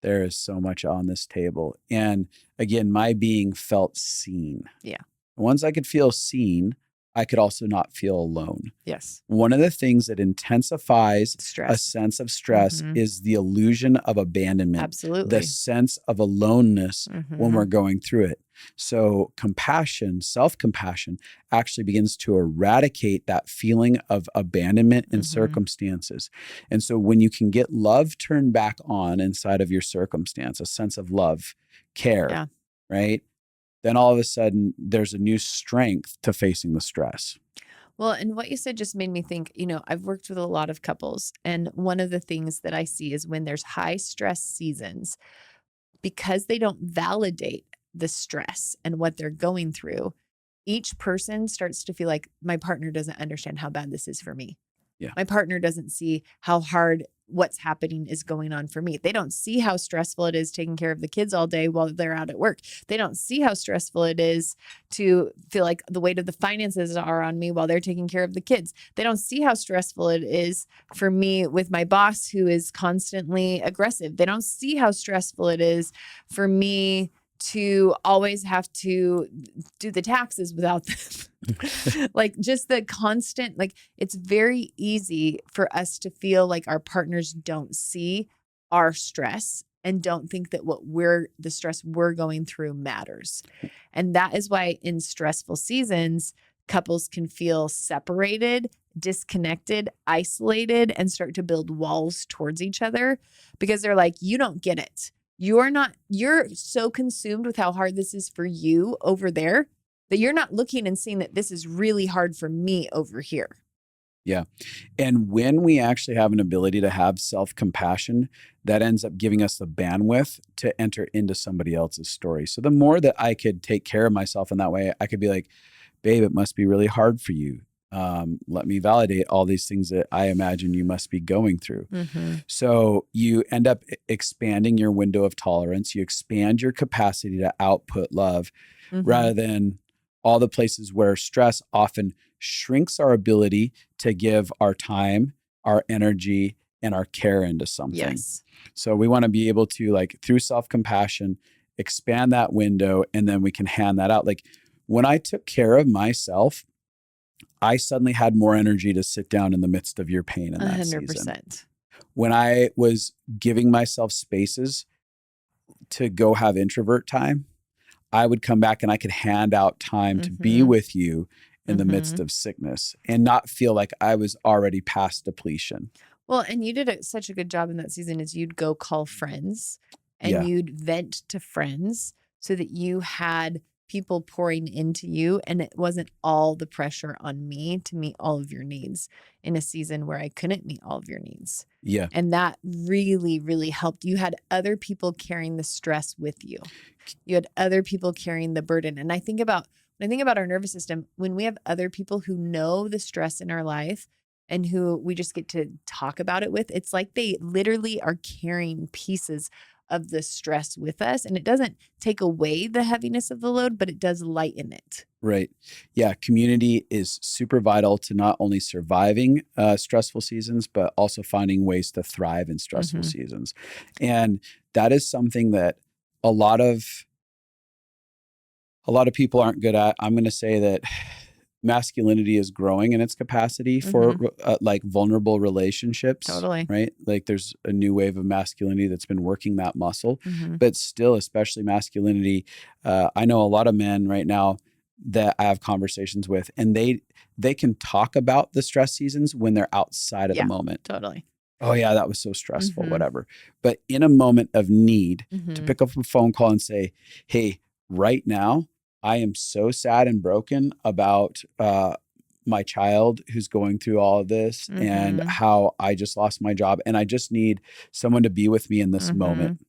There is so much on this table. And again, my being felt seen. Yeah. Once I could feel seen, I could also not feel alone. Yes. One of the things that intensifies stress. A sense of stress is the illusion of abandonment. Absolutely. The sense of aloneness when we're going through it. So compassion, self-compassion actually begins to eradicate that feeling of abandonment in circumstances. And so when you can get love turned back on inside of your circumstance, a sense of love, care, right? Then all of a sudden there's a new strength to facing the stress. Well, and what you said just made me think, I've worked with a lot of couples, and one of the things that I see is when there's high stress seasons, because they don't validate the stress and what they're going through, each person starts to feel like my partner doesn't understand how bad this is for me. Yeah. My partner doesn't see how hard what's happening is going on for me. They don't see how stressful it is taking care of the kids all day while they're out at work. They don't see how stressful it is to feel like the weight of the finances are on me while they're taking care of the kids. They don't see how stressful it is for me with my boss who is constantly aggressive. They don't see how stressful it is for me to always have to do the taxes without them. Like just the constant, like it's very easy for us to feel like our partners don't see our stress and don't think that the stress we're going through matters. And that is why in stressful seasons, couples can feel separated, disconnected, isolated, and start to build walls towards each other because they're like, you don't get it. You're so consumed with how hard this is for you over there that you're not looking and seeing that this is really hard for me over here. Yeah. And when we actually have an ability to have self-compassion, that ends up giving us the bandwidth to enter into somebody else's story. So the more that I could take care of myself in that way, I could be like, babe, it must be really hard for you. Let me validate all these things that I imagine you must be going through. So you end up expanding your window of tolerance. You expand your capacity to output love rather than all the places where stress often shrinks our ability to give our time, our energy, and our care into something. Yes. So we want to be able to, like, through self-compassion, expand that window, and then we can hand that out. Like when I took care of myself, I suddenly had more energy to sit down in the midst of your pain in that 100%. Season. When I was giving myself spaces to go have introvert time, I would come back and I could hand out time to be with you in the midst of sickness and not feel like I was already past depletion. Well, and you did such a good job in that season is you'd go call friends and you'd vent to friends so that you had people pouring into you and it wasn't all the pressure on me to meet all of your needs in a season where I couldn't meet all of your needs. Yeah. And that really, really helped. You had other people carrying the stress with you. You had other people carrying the burden. And when I think about our nervous system, when we have other people who know the stress in our life and who we just get to talk about it with, it's like they literally are carrying pieces of the stress with us. And it doesn't take away the heaviness of the load, but it does lighten it. Right. Yeah. Community is super vital to not only surviving stressful seasons, but also finding ways to thrive in stressful seasons. And that is something that a lot of people aren't good at. I'm going to say that masculinity is growing in its capacity for like vulnerable relationships. Totally. Right. Like there's a new wave of masculinity that's been working that muscle, but still, especially masculinity. I know a lot of men right now that I have conversations with, and they can talk about the stress seasons when they're outside of the moment. Totally. Oh yeah, that was so stressful, whatever. But in a moment of need, to pick up a phone call and say, hey, right now, I am so sad and broken about my child who's going through all of this and how I just lost my job. And I just need someone to be with me in this moment.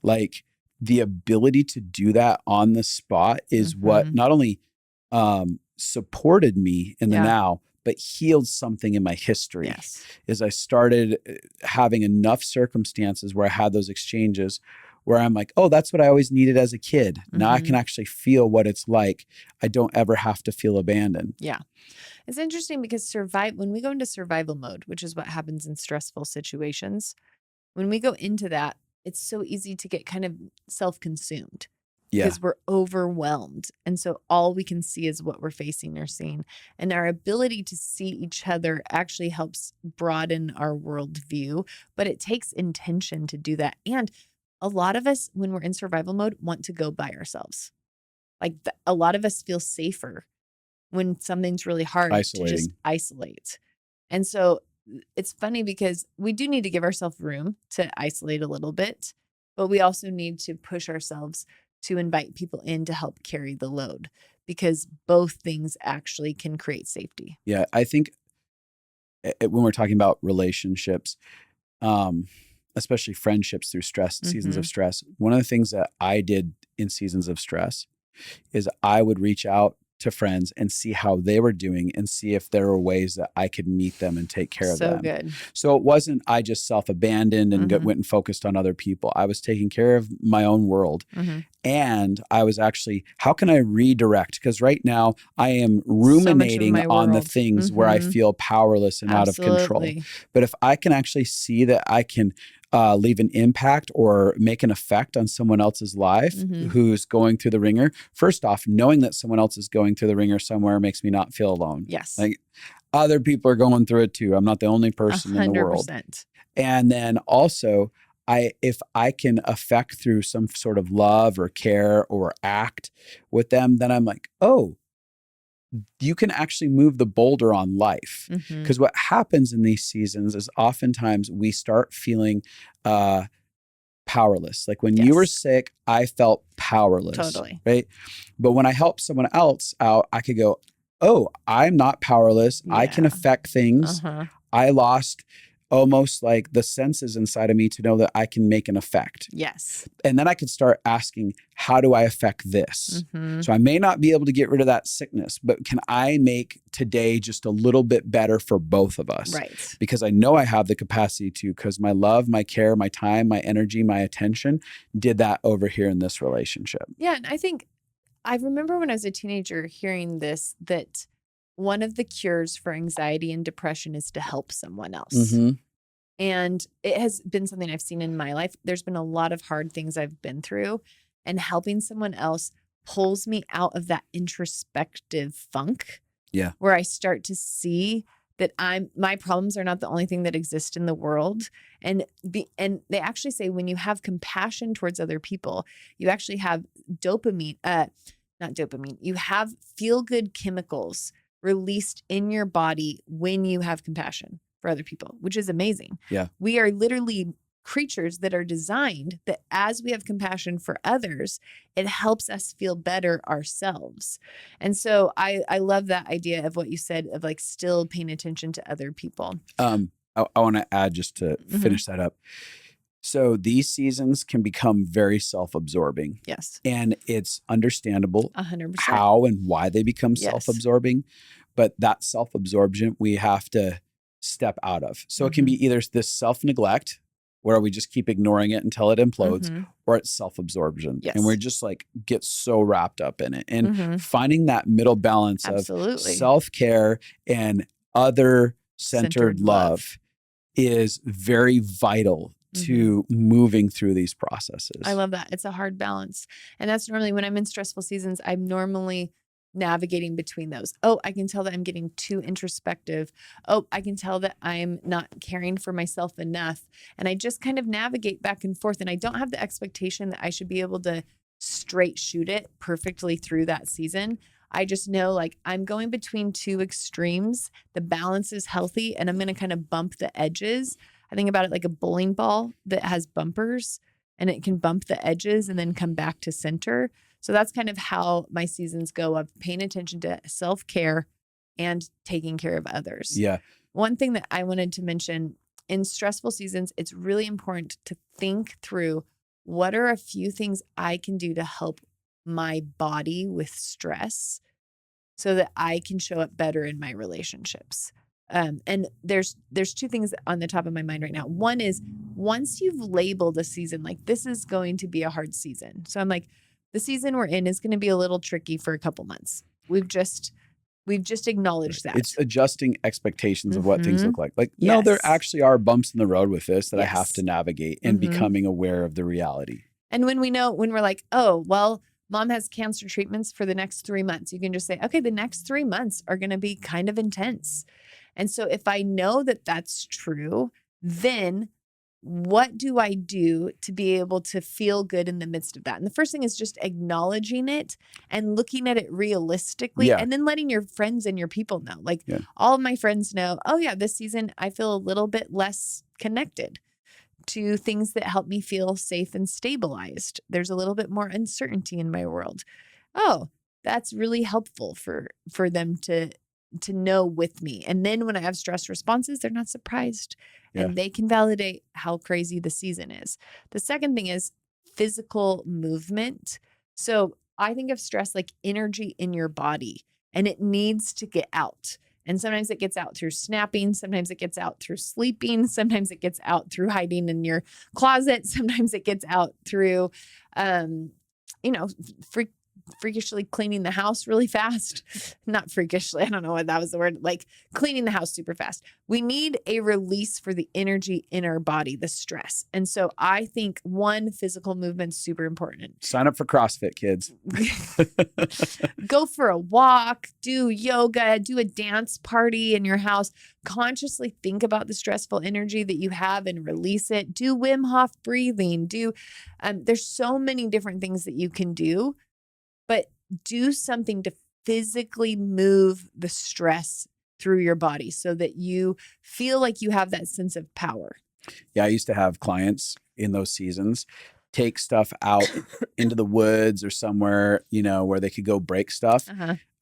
Like the ability to do that on the spot is what not only supported me in the now, but healed something in my history. Is I started having enough circumstances where I had those exchanges where I'm like, oh, that's what I always needed as a kid. Now I can actually feel what it's like. I don't ever have to feel abandoned. Yeah. It's interesting because when we go into survival mode, which is what happens in stressful situations, when we go into that, it's so easy to get kind of self-consumed because we're overwhelmed. And so all we can see is what we're facing or seeing. And our ability to see each other actually helps broaden our worldview, but it takes intention to do that. And a lot of us, when we're in survival mode, want to go by ourselves. Like a lot of us feel safer when something's really hard to just isolate. And so it's funny because we do need to give ourselves room to isolate a little bit, but we also need to push ourselves to invite people in to help carry the load because both things actually can create safety. Yeah. I think when we're talking about relationships, especially friendships through stress, seasons of stress. One of the things that I did in seasons of stress is I would reach out to friends and see how they were doing and see if there were ways that I could meet them and take care of them. So good. So it wasn't I just self-abandoned and went and focused on other people. I was taking care of my own world. And I was actually, how can I redirect? Because right now I am ruminating on the things where I feel powerless and out of control. But if I can actually see that I can leave an impact or make an effect on someone else's life who's going through the ringer. First off, knowing that someone else is going through the ringer somewhere makes me not feel alone. Yes. Like other people are going through it too. I'm not the only person 100%. In the world. And then also, if I can affect through some sort of love or care or act with them, then I'm like, oh, you can actually move the boulder on life. Because what happens in these seasons is oftentimes we start feeling powerless. Like when you were sick, I felt powerless. Totally. Right. But when I help someone else out, I could go, oh, I'm not powerless. I can affect things. I lost almost like the senses inside of me to know that I can make an effect. Yes. And then I could start asking, how do I affect this? So I may not be able to get rid of that sickness, but can I make today just a little bit better for both of us? Right. Because I know I have the capacity to, because my love, my care, my time, my energy, my attention did that over here in this relationship. Yeah. And I remember when I was a teenager hearing this, that one of the cures for anxiety and depression is to help someone else. And it has been something I've seen in my life. There's been a lot of hard things I've been through, and helping someone else pulls me out of that introspective funk. Yeah. Where I start to see that my problems are not the only thing that exist in the world. And they actually say when you have compassion towards other people, you actually have not dopamine, you have feel-good chemicals released in your body when you have compassion for other people, which is amazing. Yeah. We are literally creatures that are designed that as we have compassion for others, it helps us feel better ourselves. And so I love that idea of what you said of like still paying attention to other people. I want to add just to finish that up. So these seasons can become very self-absorbing. Yes. And it's understandable 100%. how and why they become self-absorbing. But that self-absorption we have to step out of. So it can be either this self-neglect where we just keep ignoring it until it implodes, or it's self-absorption. Yes. And we're just like get so wrapped up in it. And finding that middle balance of self-care and other-centered love is very vital to moving through these processes. I love that. It's a hard balance. And that's normally when I'm in stressful seasons, I'm normally navigating between those. Oh, I can tell that I'm getting too introspective. Oh, I can tell that I'm not caring for myself enough. And I just kind of navigate back and forth. And I don't have the expectation that I should be able to straight shoot it perfectly through that season. I just know like I'm going between two extremes. The balance is healthy and I'm going to kind of bump the edges. I think about it like a bowling ball that has bumpers and it can bump the edges and then come back to center. So that's kind of how my seasons go of paying attention to self-care and taking care of others. Yeah. One thing that I wanted to mention in stressful seasons, it's really important to think through what are a few things I can do to help my body with stress so that I can show up better in my relationships. And there's two things on the top of my mind right now. One is once you've labeled a season, like this is going to be a hard season. So I'm like, the season we're in is going to be a little tricky for a couple months. We've just acknowledged that. It's adjusting expectations of what things look like. Like, no, there actually are bumps in the road with this that I have to navigate and becoming aware of the reality. And when we're like, oh, well, mom has cancer treatments for the next 3 months, you can just say, okay, the next 3 months are going to be kind of intense. And so if I know that that's true, then what do I do to be able to feel good in the midst of that? And the first thing is just acknowledging it and looking at it realistically and then letting your friends and your people know. Like all of my friends know, oh yeah, this season I feel a little bit less connected to things that help me feel safe and stabilized. There's a little bit more uncertainty in my world. Oh, that's really helpful for them to know with me. And then when I have stress responses, they're not surprised and they can validate how crazy the season is. The second thing is physical movement. So I think of stress like energy in your body and it needs to get out. And sometimes it gets out through snapping. Sometimes it gets out through sleeping. Sometimes it gets out through hiding in your closet. Sometimes it gets out through, freakishly cleaning the house really fast. Not freakishly. I don't know what that was the word. Like cleaning the house super fast. We need a release for the energy in our body, the stress. And so I think one, physical movement's super important. Sign up for CrossFit, kids. Go for a walk, do yoga, do a dance party in your house. Consciously think about the stressful energy that you have and release it. Do Wim Hof breathing. There's so many different things that you can do. But do something to physically move the stress through your body so that you feel like you have that sense of power. Yeah, I used to have clients in those seasons take stuff out into the woods or somewhere, where they could go break stuff.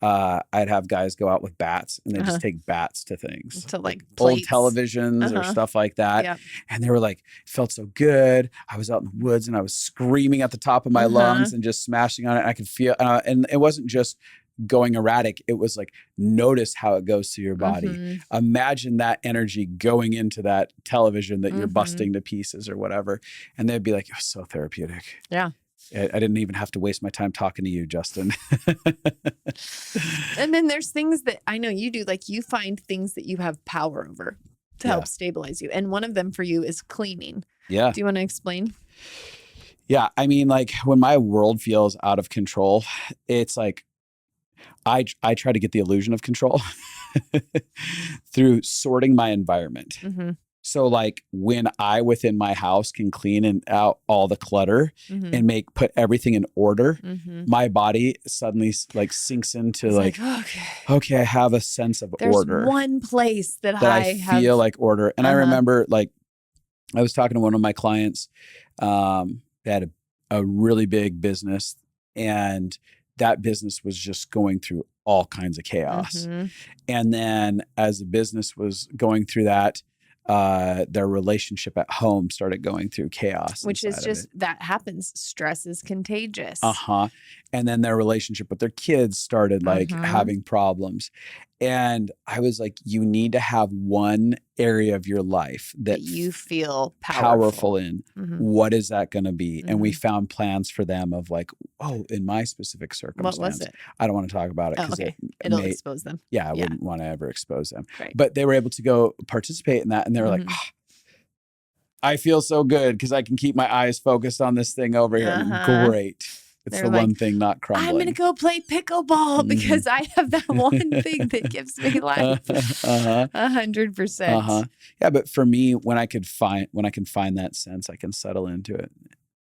I'd have guys go out with bats and they just take bats to things. To like old plates. televisions or stuff like that. Yep. And they were like, it felt so good. I was out in the woods and I was screaming at the top of my lungs and just smashing on it. I could feel, and it wasn't just going erratic. It was like, notice how it goes through your body. Imagine that energy going into that television that you're busting to pieces or whatever. And they'd be like, it was so therapeutic. Yeah. I didn't even have to waste my time talking to you, Justin. And then there's things that I know you do, like you find things that you have power over to help stabilize you. And one of them for you is cleaning. Yeah. Do you want to explain? Yeah. I mean, like when my world feels out of control, it's like I try to get the illusion of control through sorting my environment. Mm-hmm. So like when I within my house can clean and out all the clutter Mm-hmm. and put everything in order, Mm-hmm. my body suddenly like sinks into It's okay, I have a sense of there's order. one place that I feel have... like order. And I remember like I was talking to one of my clients, they had a really big business, and that business was just going through all kinds of chaos. Mm-hmm. And then as the business was going through that, their relationship at home started going through chaos. Which is just, that happens. Stress is contagious. And then their relationship with their kids started like having problems. And I was like, you need to have one area of your life that you feel powerful in. Mm-hmm. What is that going to be? And we found plans for them of like, in my specific circumstance. What was it? I don't want to talk about it because it'll expose them. Yeah, I wouldn't want to ever expose them. Right. But they were able to go participate in that, and they were like, I feel so good because I can keep my eyes focused on this thing over here. Great. It's the one thing not crumbling. I'm going to go play pickleball because I have that one thing that gives me life. 100%. Yeah, but for me, when I can find that sense, I can settle into it.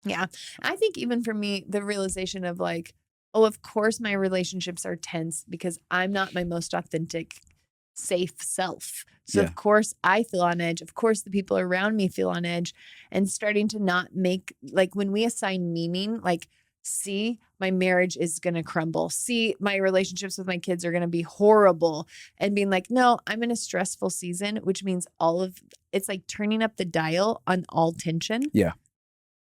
Yeah. I think even for me, the realization of like, oh, of course my relationships are tense because I'm not my most authentic, safe self. So of course I feel on edge. Of course the people around me feel on edge, and starting to not make, like when we assign meaning, like, see, my marriage is going to crumble. See, my relationships with my kids are going to be horrible. And being like, no, I'm in a stressful season, which means it's like turning up the dial on all tension. Yeah.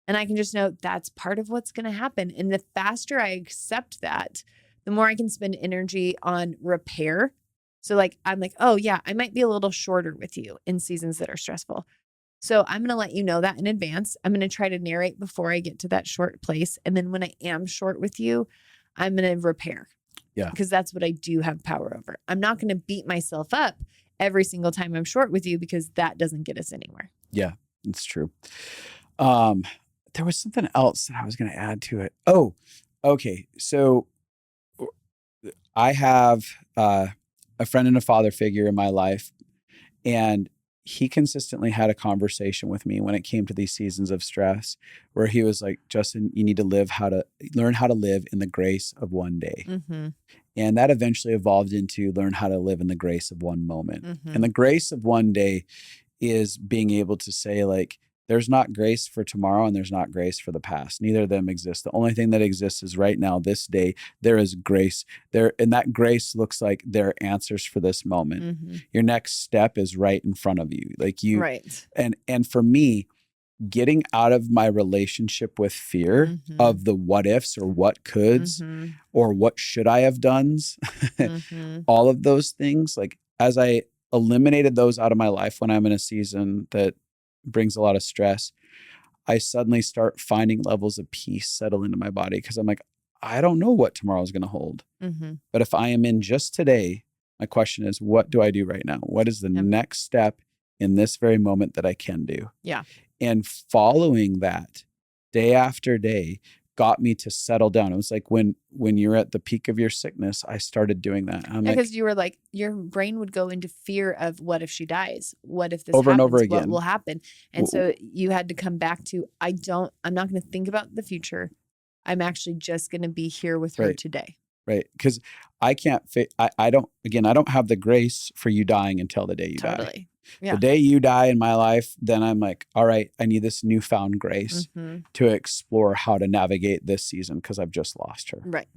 And I can just know that's part of what's going to happen. And the faster I accept that, the more I can spend energy on repair. So like, I'm like, oh yeah, I might be a little shorter with you in seasons that are stressful. So I'm going to let you know that in advance. I'm going to try to narrate before I get to that short place. And then when I am short with you, I'm going to repair. Yeah. Because that's what I do have power over. I'm not going to beat myself up every single time I'm short with you, because that doesn't get us anywhere. Yeah, it's true. There was something else that I was going to add to it. Oh, okay. So I have a friend and a father figure in my life, and he consistently had a conversation with me when it came to these seasons of stress, where he was like, Justin, you need to learn how to live in the grace of one day. Mm-hmm. And that eventually evolved into learn how to live in the grace of one moment. Mm-hmm. And the grace of one day is being able to say, like, there's not grace for tomorrow and there's not grace for the past. Neither of them exist. The only thing that exists is right now, this day. There is grace there. And that grace looks like there are answers for this moment. Mm-hmm. Your next step is right in front of you. Like you, right. And for me, getting out of my relationship with fear of the what ifs or what coulds or what should I have done, all of those things, like as I eliminated those out of my life when I'm in a season that brings a lot of stress, I suddenly start finding levels of peace settle into my body, because I'm like, I don't know what tomorrow is going to hold. But if I am in just today, my question is, what do I do right now? What is the next step in this very moment that I can do? Yeah. And following that day after day got me to settle down. It was like when you're at the peak of your sickness, I started doing that. Because you were like, your brain would go into fear of, what if she dies? What if this over happens? And over again. What will happen? And so you had to come back to, I'm not going to think about the future. I'm actually just going to be here with her today. Right. Because I can't I don't have the grace for you dying until the day you die. Yeah. The day you die in my life, then I'm like, all right, I need this newfound grace to explore how to navigate this season, because I've just lost her. Right.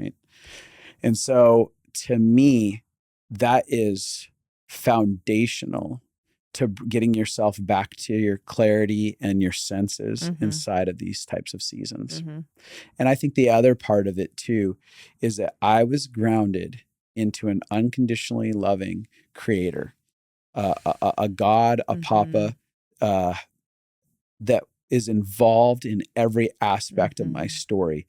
And so to me, that is foundational to getting yourself back to your clarity and your senses inside of these types of seasons. And I think the other part of it too is that I was grounded into an unconditionally loving creator, a God, a Papa, that is involved in every aspect of my story.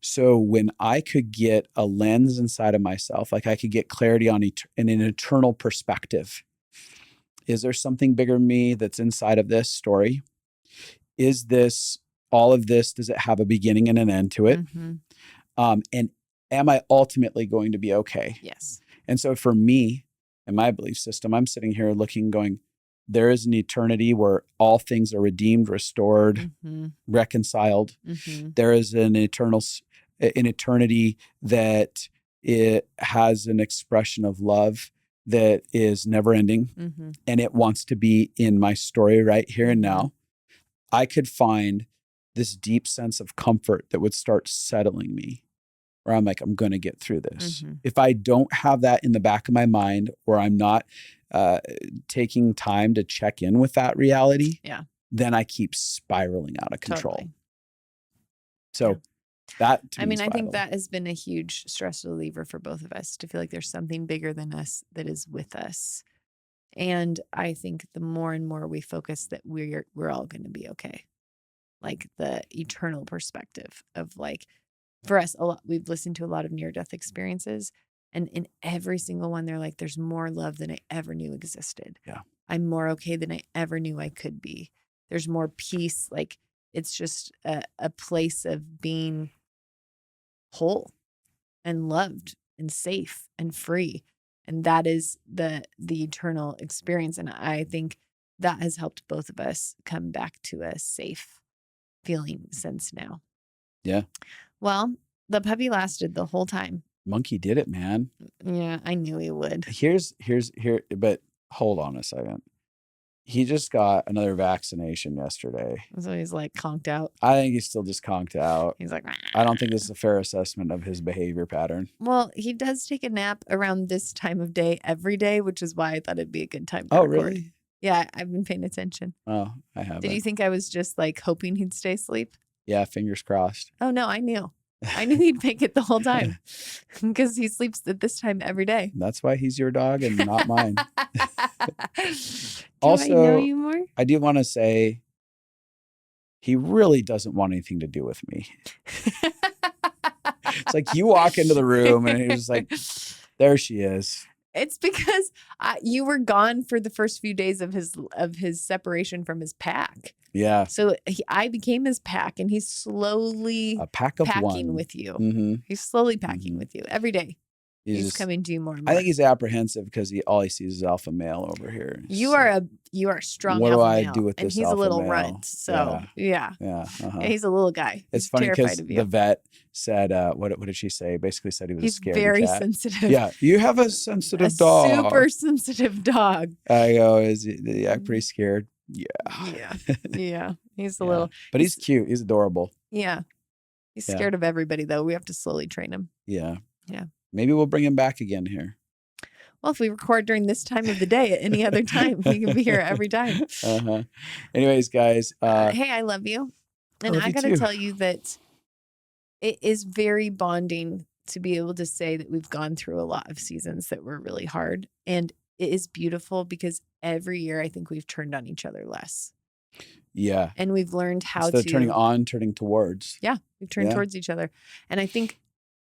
So when I could get a lens inside of myself, like I could get clarity on an eternal perspective. Is there something bigger than me that's inside of this story? Is this all of this? Does it have a beginning and an end to it? And am I ultimately going to be okay? Yes. And so for me and my belief system, I'm sitting here looking, going, there is an eternity where all things are redeemed, restored, reconciled. There is an eternity that it has an expression of love that is never ending, and it wants to be in my story right here and now. I could find this deep sense of comfort that would start settling me, where I'm like, I'm going to get through this. If I don't have that in the back of my mind, or I'm not taking time to check in with that reality, then I keep spiraling out of control. Totally. So that, to me, is I vital. think that has been a huge stress reliever for both of us, to feel like there's something bigger than us that is with us. And I think the more and more we focus that we're all going to be okay. Like the eternal perspective of, like, for us, we've listened to a lot of near-death experiences, and in every single one, they're like, there's more love than I ever knew existed. Yeah. I'm more okay than I ever knew I could be. There's more peace. Like, it's just a place of being whole and loved and safe and free. And that is the eternal experience. And I think that has helped both of us come back to a safe feeling sense now. Yeah. Well, the puppy lasted the whole time. Monkey did it, man. Yeah, I knew he would. But hold on a second. He just got another vaccination yesterday. So he's like conked out. I think he's still just conked out. He's like, I don't think this is a fair assessment of his behavior pattern. Well, he does take a nap around this time of day every day, which is why I thought it'd be a good time to record. Really? Yeah, I've been paying attention. Oh, I haven't. Did you think I was just like hoping he'd stay asleep? Yeah, fingers crossed. Oh, no, I knew. I knew he'd make it the whole time because he sleeps at this time every day. That's why he's your dog and not mine. Also, I know you more? I do want to say he really doesn't want anything to do with me. It's like you walk into the room and he's just like, there she is. It's because you were gone for the first few days of his separation from his pack. Yeah. So I became his pack, and he's slowly a pack of packing one. with you. Mm-hmm. He's slowly packing with you every day. He's coming to you more and more. I think he's apprehensive because all he sees is alpha male over here. You are a strong what alpha do I male, do with and this he's alpha a little male? runt. So yeah. He's a little guy. It's He's funny because terrified of you. the vet said, what did she say? Basically said he was a scaredy very cat. sensitive. Yeah, you have a sensitive dog. Super sensitive dog. I go, is he pretty scared? Yeah. Yeah. He's a little. But he's cute. He's adorable. Yeah. He's scared of everybody, though. We have to slowly train him. Yeah. Yeah. Maybe we'll bring him back again here. Well, if we record during this time of the day, at any other time, he can be here every time. Anyways, guys. Hey, I love you. And I got to tell you that it is very bonding to be able to say that we've gone through a lot of seasons that were really hard. And it is beautiful because every year I think we've turned on each other less. Yeah. And we've learned how Instead to. of turning on, turning towards. Yeah. We've turned towards each other. And I think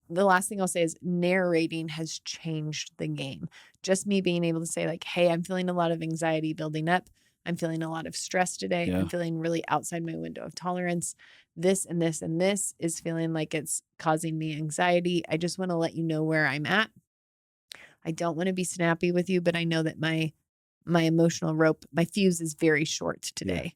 the last thing I'll say is narrating has changed the game. Just me being able to say, like, hey, I'm feeling a lot of anxiety building up. I'm feeling a lot of stress today. Yeah. I'm feeling really outside my window of tolerance. This and this and this is feeling like it's causing me anxiety. I just want to let you know where I'm at. I don't want to be snappy with you, but I know that my emotional rope, my fuse is very short today. Yeah.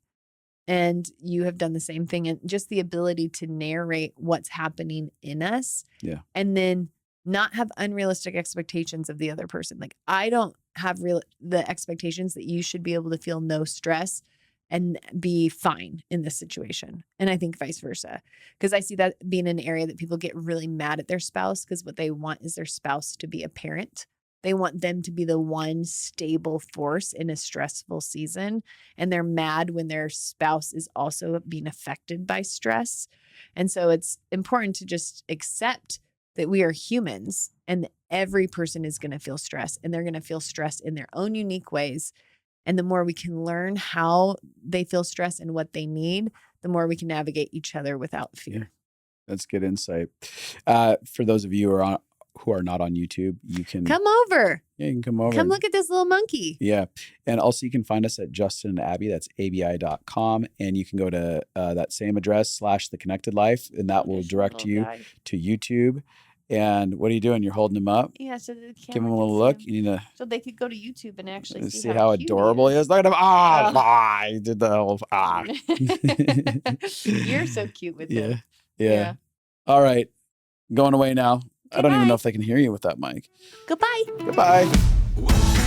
And you have done the same thing. And just the ability to narrate what's happening in us. Yeah. And then not have unrealistic expectations of the other person. Like, I don't have the expectations that you should be able to feel no stress and be fine in this situation. And I think vice versa, because I see that being an area that people get really mad at their spouse because what they want is their spouse to be a parent. They want them to be the one stable force in a stressful season. And they're mad when their spouse is also being affected by stress. And so it's important to just accept that we are humans and every person is going to feel stress, and they're going to feel stress in their own unique ways. And the more we can learn how they feel stress and what they need, the more we can navigate each other without fear. That's good insight. For those of you who are not on YouTube, you can come over. Yeah, you can come over. Come look at this little monkey. Yeah. And also you can find us at Justin and Abby. That's abi.com. And you can go to that same address /The Connected Life, and that will direct you to YouTube. And what are you doing? You're holding him up? Yeah, so the camera Give him a can little see look. him. You need to So they could go to YouTube and actually see how cute adorable he is. Look at him. He did the whole You're so cute with him. Yeah. All right. Going away now. Okay, I don't even bye. know if they can hear you with that mic. Goodbye. Goodbye.